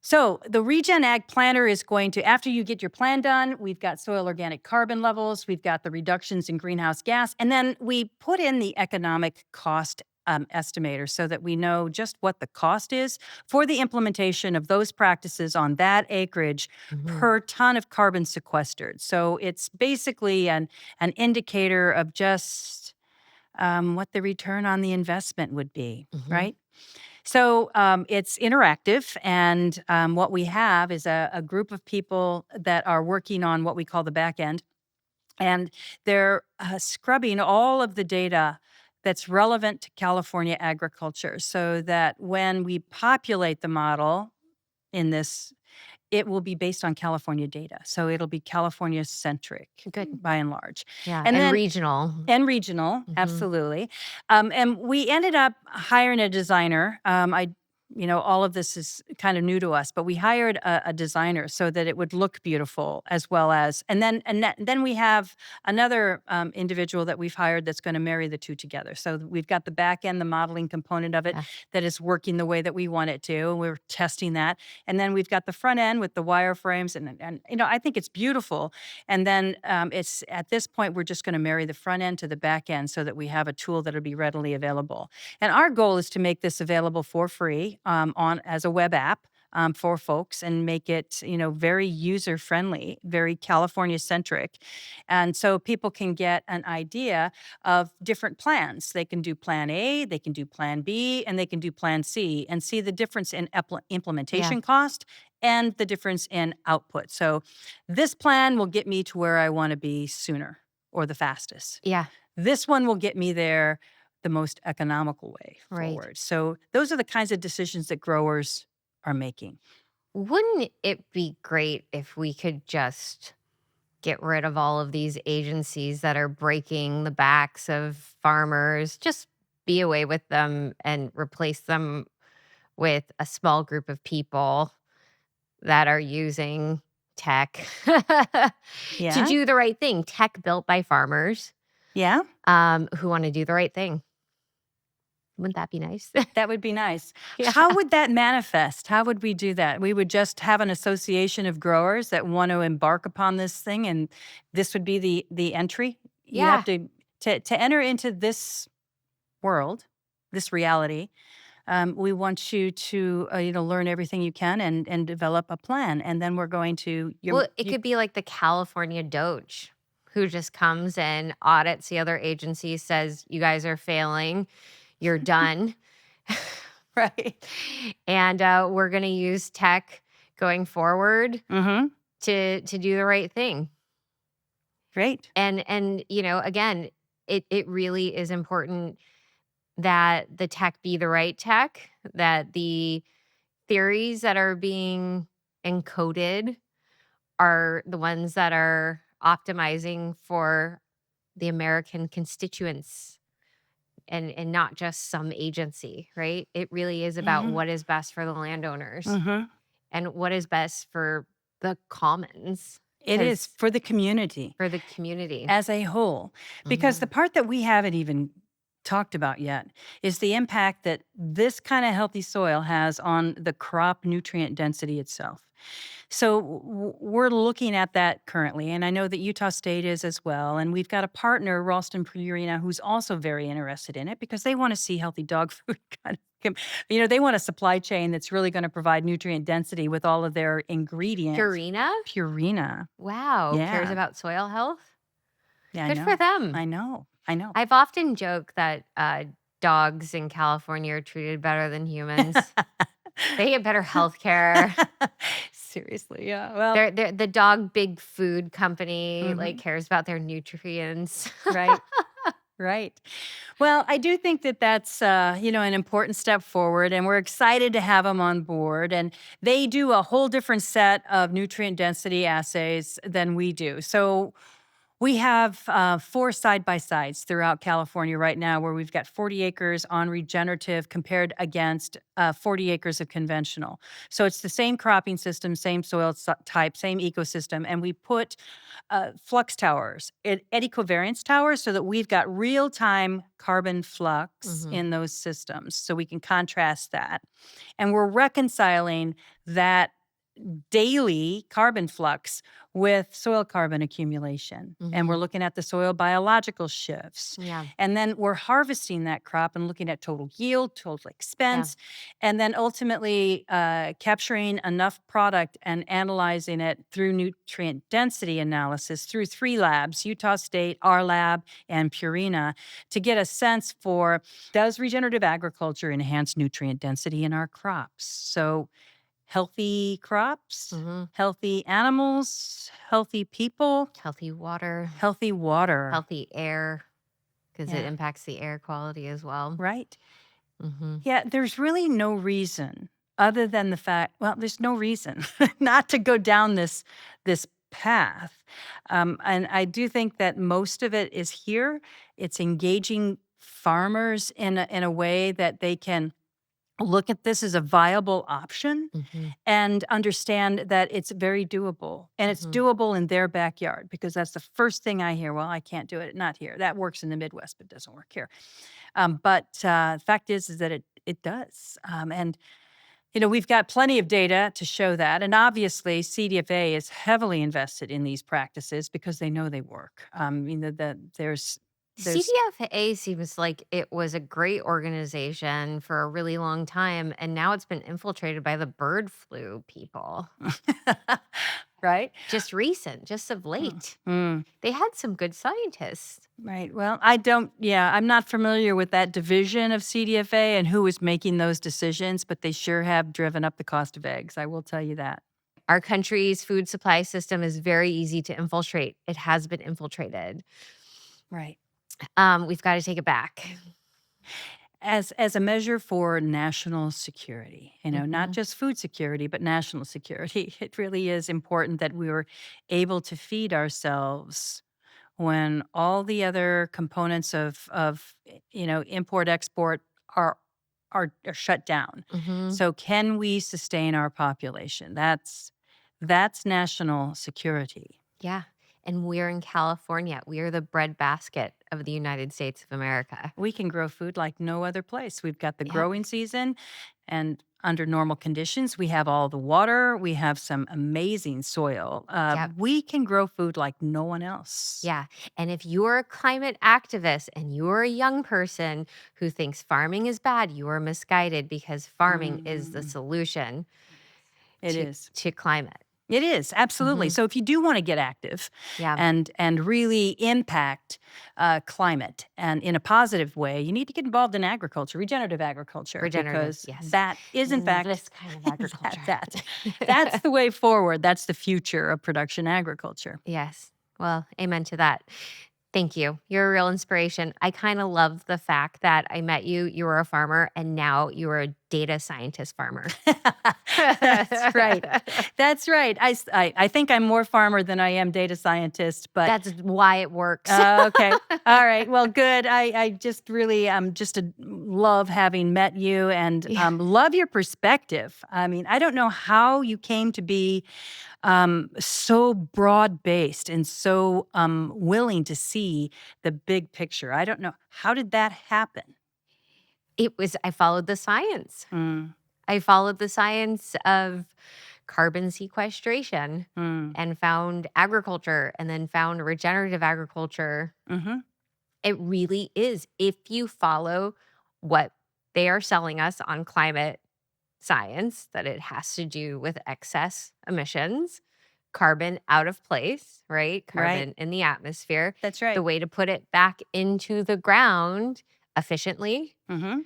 Speaker 2: So the Regen Ag Planner is going to, after you get your plan done, we've got soil organic carbon levels, we've got the reductions in greenhouse gas, and then we put in the economic cost estimator so that we know just what the cost is for the implementation of those practices on that acreage
Speaker 1: Hmm.
Speaker 2: per ton of carbon sequestered. So it's basically an indicator of just what the return on the investment would be,
Speaker 1: Hmm.
Speaker 2: right? So it's interactive, and what we have is a group of people that are working on what we call the back end, and they're scrubbing all of the data that's relevant to California agriculture so that when we populate the model in this, it will be based on California data. So it'll be California centric
Speaker 1: Good.
Speaker 2: by and large.
Speaker 1: Yeah,
Speaker 2: And
Speaker 1: and
Speaker 2: then
Speaker 1: regional.
Speaker 2: and regional,
Speaker 1: Hmm.
Speaker 2: absolutely. And we ended up hiring a designer. All of this is kind of new to us, but we hired a designer so that it would look beautiful as well as, and then we have another individual that we've hired that's going to marry the two together. So we've got the back end, the modeling component of it
Speaker 1: Yeah.
Speaker 2: that is working the way that we want it to. And we're testing that. And then we've got the front end with the wireframes, and I think it's beautiful. And then it's at this point, we're just going to marry the front end to the back end so that we have a tool that'll be readily available. And our goal is to make this available for free on as a web app. For folks and make it, very user friendly, very California centric. And so people can get an idea of different plans. They can do plan A, they can do plan B, and they can do plan C and see the difference in
Speaker 1: Yeah.
Speaker 2: implementation cost and the difference in output. So this plan will get me to where I want to be sooner or the fastest.
Speaker 1: Yeah.
Speaker 2: This one will get me there the most economical way
Speaker 1: Right.
Speaker 2: forward. So those are the kinds of decisions that growers are making.
Speaker 1: Wouldn't it be great if we could just get rid of all of these agencies that are breaking the backs of farmers? Just be away with them and replace them with a small group of people that are using tech to
Speaker 2: Yeah.
Speaker 1: do the right thing. Tech built by farmers
Speaker 2: Yeah.
Speaker 1: who want to do the right thing. Wouldn't that be nice?
Speaker 2: That would be nice.
Speaker 1: Yeah.
Speaker 2: How would that manifest? How would we do that? We would just have an association of growers that want to embark upon this thing, and this would be the entry. You have
Speaker 1: Yeah.
Speaker 2: to enter into this world, this reality. We want you to learn everything you can and develop a plan, and then we're going to
Speaker 1: Well, it could be like the California Doge who just comes and audits the other agencies, says, you guys are failing, you're done.
Speaker 2: right.
Speaker 1: And we're going to use tech going forward
Speaker 2: Mm-hmm.
Speaker 1: to do the right thing.
Speaker 2: Great.
Speaker 1: And again, it really is important that the tech be the right tech, that the theories that are being encoded are the ones that are optimizing for the American constituents and not just some agency, right? It really is about
Speaker 2: Mhm.
Speaker 1: what is best for the landowners
Speaker 2: Mhm.
Speaker 1: and what is best for the commons,
Speaker 2: It is
Speaker 1: because
Speaker 2: for the community
Speaker 1: for the community.
Speaker 2: as a whole. Because the
Speaker 1: Mhm.
Speaker 2: part that we haven't even talked about yet is the impact that this kind of healthy soil has on the crop nutrient density itself. So we're looking at that currently, and I know that Utah State is as well. And we've got a partner, Ralston Purina, who's also very interested in it because they want to see healthy dog food kind of. They want a supply chain that's really going to provide nutrient density with all of their ingredients.
Speaker 1: Purina?
Speaker 2: Purina.
Speaker 1: Wow, cares
Speaker 2: Yeah.
Speaker 1: about soil health?
Speaker 2: Yeah, I
Speaker 1: Good for
Speaker 2: know.
Speaker 1: them.
Speaker 2: I know. I know.
Speaker 1: I've often joked that, dogs in California are treated better than humans. They get better healthcare.
Speaker 2: Seriously, yeah. Well,
Speaker 1: They're the dog big food company, like,
Speaker 2: mhm,
Speaker 1: cares about their nutrients.
Speaker 2: right, right. Well, I do think that that's an important step forward, and we're excited to have them on board. And they do a whole different set of nutrient density assays than we do. So we have 4 side by sides throughout California right now where we've got 40 acres on regenerative compared against 40 acres of conventional. So it's the same cropping system, same soil type, same ecosystem. And we put flux towers, eddy covariance towers, so that we've got real time carbon flux
Speaker 1: Mhm,
Speaker 2: in those systems. So we can contrast that. And we're reconciling that daily carbon flux with soil carbon accumulation. And we're
Speaker 1: mhm.
Speaker 2: looking at the soil biological shifts.
Speaker 1: Yeah,
Speaker 2: And then we're harvesting that crop and looking at total yield, total
Speaker 1: yeah.
Speaker 2: expense, and then ultimately capturing enough product and analyzing it through nutrient density analysis through 3 labs, Utah State, our lab, and Purina, to get a sense for, does regenerative agriculture enhance nutrient density in our crops? So healthy crops,
Speaker 1: Mhm.
Speaker 2: healthy animals, healthy people,
Speaker 1: Healthy water,
Speaker 2: healthy water.
Speaker 1: healthy air, because it
Speaker 2: Yeah,
Speaker 1: impacts the air quality as well.
Speaker 2: right.
Speaker 1: Mhm.
Speaker 2: Yeah, there's really no reason other than the fact, well, there's no reason not to go down this path. And I do think that most of it is here. It's engaging farmers in a way that they can look at this as a viable option
Speaker 1: Mhm,
Speaker 2: and understand that it's very doable, and it's
Speaker 1: mhm.
Speaker 2: doable in their backyard, because that's the first thing I hear. Well, I can't do it. Not here. That works in the Midwest, but doesn't work here. But fact is that it does. And we've got plenty of data to show that. And obviously, CDFA is heavily invested in these practices because they know they work. There's
Speaker 1: CDFA seems like it was a great organization for a really long time, and now it's been infiltrated by the bird flu people.
Speaker 2: right.
Speaker 1: Just of
Speaker 2: Mm.
Speaker 1: late.
Speaker 2: Mm.
Speaker 1: They had some good scientists.
Speaker 2: Right. Well, I don't, yeah, I'm not familiar with that division of CDFA and who is making those decisions, but they sure have driven up the cost of eggs. I will tell you that.
Speaker 1: Our country's food supply system is very easy to infiltrate. It has been infiltrated.
Speaker 2: Right.
Speaker 1: We've got to take it back.
Speaker 2: As a measure for national security, not
Speaker 1: Mhm,
Speaker 2: just food security, but national security, it really is important that we were able to feed ourselves when all the other components of import export are are shut down.
Speaker 1: mhm.
Speaker 2: So can we sustain our population? That's national security.
Speaker 1: Yeah, and we're in California. We are the breadbasket of the United States of America.
Speaker 2: We can grow food like no other place. We've got the
Speaker 1: Yep,
Speaker 2: growing season, and under normal conditions, we have all the water. We have some amazing soil.
Speaker 1: yep.
Speaker 2: We can grow food like no one else.
Speaker 1: Yeah. And if you're a climate activist and you're a young person who thinks farming is bad, you are misguided because farming is the
Speaker 2: Mm,
Speaker 1: solution
Speaker 2: it
Speaker 1: to
Speaker 2: is.
Speaker 1: climate.
Speaker 2: It is, absolutely.
Speaker 1: Mhm.
Speaker 2: So if you do want to get active
Speaker 1: Yeah.
Speaker 2: and really impact climate and in a positive way, you need to get involved in agriculture, regenerative agriculture,
Speaker 1: Regenerative,
Speaker 2: because
Speaker 1: yes.
Speaker 2: that is in fact
Speaker 1: This kind of agriculture.
Speaker 2: that's the way forward. That's the future of production agriculture.
Speaker 1: Yes. Well, amen to that. Thank you. You're a real inspiration. I kind of love the fact that I met you, you were a farmer, and now you are a data scientist farmer.
Speaker 2: That's right. That's right. I think I'm more farmer than I am data scientist, but
Speaker 1: That's why it works.
Speaker 2: okay. All right. Well, good. I just really just love having met you and
Speaker 1: Yeah.
Speaker 2: love your perspective. I mean, I don't know how you came to be so broad based and so willing to see the big picture. I don't know. How did that happen?
Speaker 1: I followed the science.
Speaker 2: Mm,
Speaker 1: I followed the science of carbon sequestration
Speaker 2: mm,
Speaker 1: and found agriculture and then found regenerative agriculture.
Speaker 2: mm-hmm.
Speaker 1: It really is. If you follow what they are selling us on climate science, that it has to do with excess emissions, carbon out of place, right?
Speaker 2: Right.
Speaker 1: Carbon in the atmosphere.
Speaker 2: That's
Speaker 1: The
Speaker 2: right.
Speaker 1: way to put it back into the ground efficiently,
Speaker 2: Mm-hmm.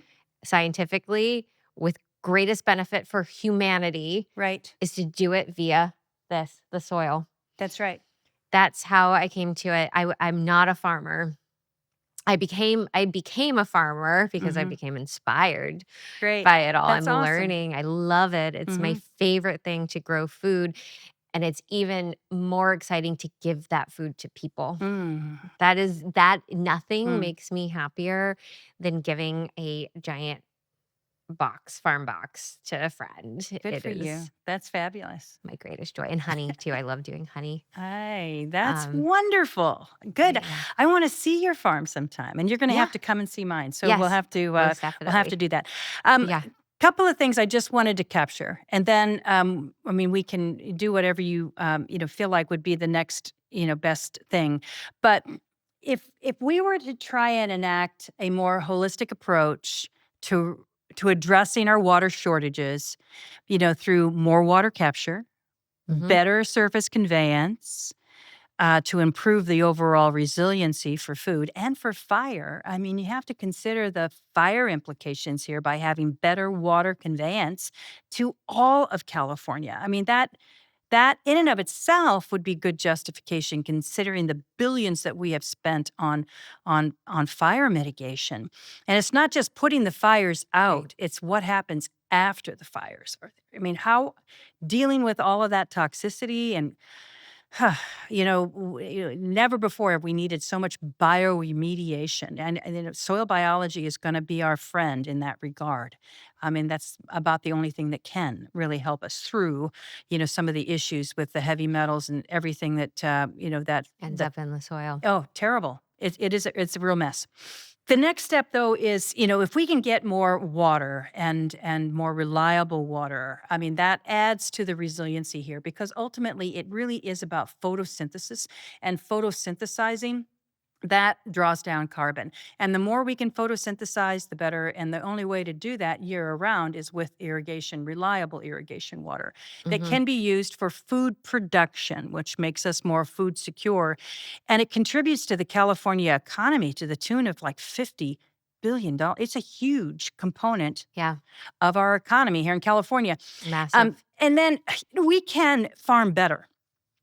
Speaker 1: scientifically, with greatest benefit for humanity
Speaker 2: Right.
Speaker 1: is to do it via the soil.
Speaker 2: That's right.
Speaker 1: That's how I came to it. I'm not a farmer. I became a farmer because I
Speaker 2: Mm-hmm.
Speaker 1: became inspired
Speaker 2: Great.
Speaker 1: by it all.
Speaker 2: That's
Speaker 1: I'm
Speaker 2: awesome.
Speaker 1: learning. I love it. It's my
Speaker 2: Mm-hmm.
Speaker 1: favorite thing to grow food, and it's even more exciting to give that food to people.
Speaker 2: Mm.
Speaker 1: That nothing
Speaker 2: Mm.
Speaker 1: makes me happier than giving a giant farm box to a friend.
Speaker 2: Good
Speaker 1: It
Speaker 2: for you.
Speaker 1: is
Speaker 2: That's fabulous.
Speaker 1: my greatest joy. And honey too. I love doing honey.
Speaker 2: Hey, that's
Speaker 1: Um,
Speaker 2: wonderful. Good.
Speaker 1: yeah.
Speaker 2: I want to see your farm sometime, and you're going to
Speaker 1: Yeah.
Speaker 2: have to come and see mine. So
Speaker 1: Yes. Most
Speaker 2: we'll have to
Speaker 1: definitely.
Speaker 2: do that.
Speaker 1: Yeah.
Speaker 2: Couple of things I just wanted to capture, and then I mean we can do whatever you feel like would be the next best thing. But if we were to try and enact a more holistic approach to addressing our water shortages, through more water capture,
Speaker 1: Mhm.
Speaker 2: better surface conveyance, to improve the overall resiliency for food and for fire. I mean, you have to consider the fire implications here by having better water conveyance to all of California. I mean, that in and of itself would be good justification considering the billions that we have spent on fire mitigation. And it's not just putting the fires
Speaker 1: Right.
Speaker 2: out, it's what happens after the fires. I mean, how dealing with all of that toxicity and never before have we needed so much bioremediation, and soil biology is going to be our friend in that regard. I mean, that's about the only thing that can really help us through, some of the issues with the heavy metals and everything that
Speaker 1: Ends
Speaker 2: that
Speaker 1: up in the soil.
Speaker 2: oh, terrible. It's a real mess. The next step though is, if we can get more water and more reliable water, I mean, that adds to the resiliency here because ultimately it really is about photosynthesis and photosynthesizing that draws down carbon. And the more we can photosynthesize, the better. And the only way to do that year around is with irrigation, reliable irrigation water that
Speaker 1: Mhm.
Speaker 2: can be used for food production, which makes us more food secure. And it contributes to the California economy to the tune of like $50 billion. It's a huge component
Speaker 1: Yeah.
Speaker 2: of our economy here in California.
Speaker 1: Massive.
Speaker 2: And then we can farm better.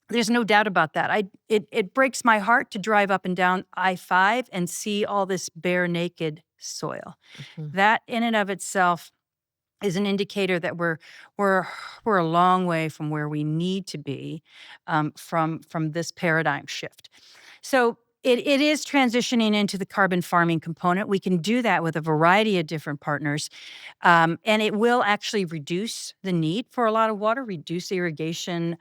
Speaker 2: There's no doubt about that. It breaks my heart to drive up and down I-5 and see all this bare naked soil.
Speaker 1: Mhm.
Speaker 2: That in and of itself is an indicator that we're we're a long way from where we need to be, from this paradigm shift. So it is transitioning into the carbon farming component. We can do that with a variety of different partners, and it will actually reduce the need for a lot of water, reduce irrigation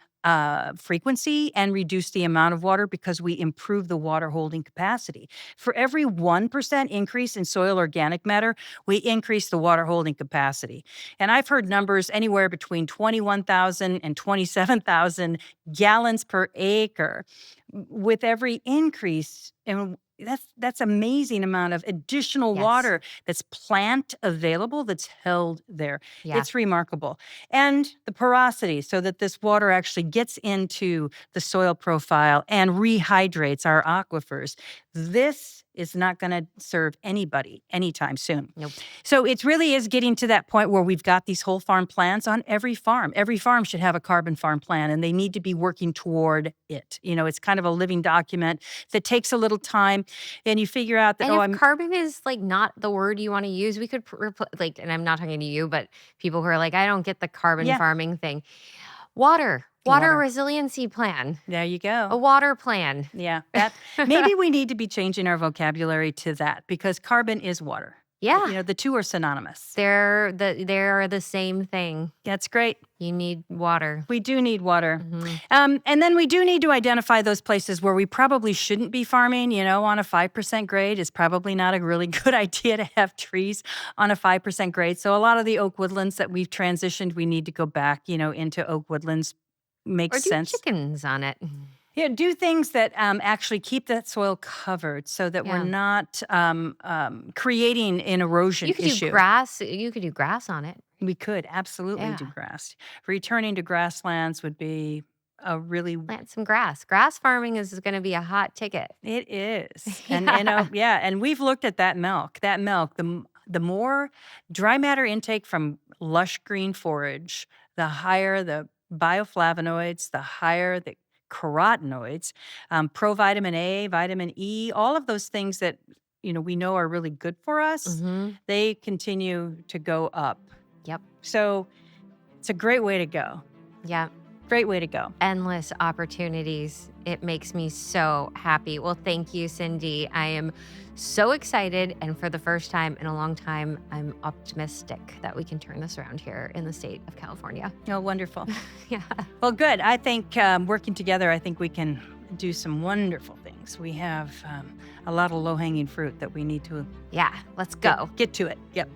Speaker 2: frequency, and reduce the amount of water because we improve the water holding capacity. For every 1% increase in soil organic matter, we increase the water holding capacity. And I've heard numbers anywhere between 21,000 and 27,000 gallons per acre. With every increase that's amazing amount of additional
Speaker 1: Yes.
Speaker 2: water that's plant available that's held there.
Speaker 1: Yeah.
Speaker 2: It's remarkable. And the porosity, so that this water actually gets into the soil profile and rehydrates our aquifers. This is not going to serve anybody anytime soon.
Speaker 1: Nope.
Speaker 2: So it really is getting to that point where we've got these whole farm plans on every farm. Every farm should have a carbon farm plan, and they need to be working toward it. It's kind of a living document that takes a little time, and you figure out that,
Speaker 1: And if carbon is like not the word you want to use, we could like, and I'm not talking to you, but people who are like, I don't get the carbon
Speaker 2: yeah,
Speaker 1: farming thing. Water
Speaker 2: water.
Speaker 1: resiliency plan,
Speaker 2: There you
Speaker 1: a
Speaker 2: go.
Speaker 1: water plan.
Speaker 2: Yeah, that maybe we need to be changing our vocabulary to that, because carbon is water.
Speaker 1: Yeah.
Speaker 2: The two are synonymous.
Speaker 1: They're the same thing.
Speaker 2: That's great.
Speaker 1: You need water.
Speaker 2: We do need water.
Speaker 1: Mhm.
Speaker 2: And then we do need to identify those places where we probably shouldn't be farming. On a 5% grade, it's probably not a really good idea to have trees on a 5% grade. So a lot of the oak woodlands that we've transitioned, we need to go back, into oak woodlands.
Speaker 1: Or
Speaker 2: Makes
Speaker 1: do
Speaker 2: sense.
Speaker 1: chickens on it.
Speaker 2: Yeah, do things that actually keep that soil covered, so that we're
Speaker 1: Yeah.
Speaker 2: not creating an erosion
Speaker 1: You could
Speaker 2: issue.
Speaker 1: do grass. You could do grass on it.
Speaker 2: We could absolutely do
Speaker 1: Yeah.
Speaker 2: grass. Returning to grasslands would be a really.
Speaker 1: Plant some grass. Grass farming is going to be a hot ticket.
Speaker 2: It is. And
Speaker 1: Yeah.
Speaker 2: yeah, and we've looked at that milk. That milk, the more dry matter intake from lush green forage, the higher the bioflavonoids, the higher the carotenoids, provitamin A, vitamin E, all of those things that we know are really good for us,
Speaker 1: Mhm.
Speaker 2: they continue to go up.
Speaker 1: Yep.
Speaker 2: So it's a great way to go.
Speaker 1: Yeah.
Speaker 2: Great way to go.
Speaker 1: Endless opportunities. It makes me so happy. Well, thank you, Cindy. I am so excited. And for the first time in a long time, I'm optimistic that we can turn this around here in the state of California.
Speaker 2: Oh, wonderful.
Speaker 1: Yeah.
Speaker 2: Well, good. I think working together, I think we can do some wonderful things. We have a lot of low-hanging fruit that we need to
Speaker 1: Yeah. Let's go.
Speaker 2: get to it. Yep.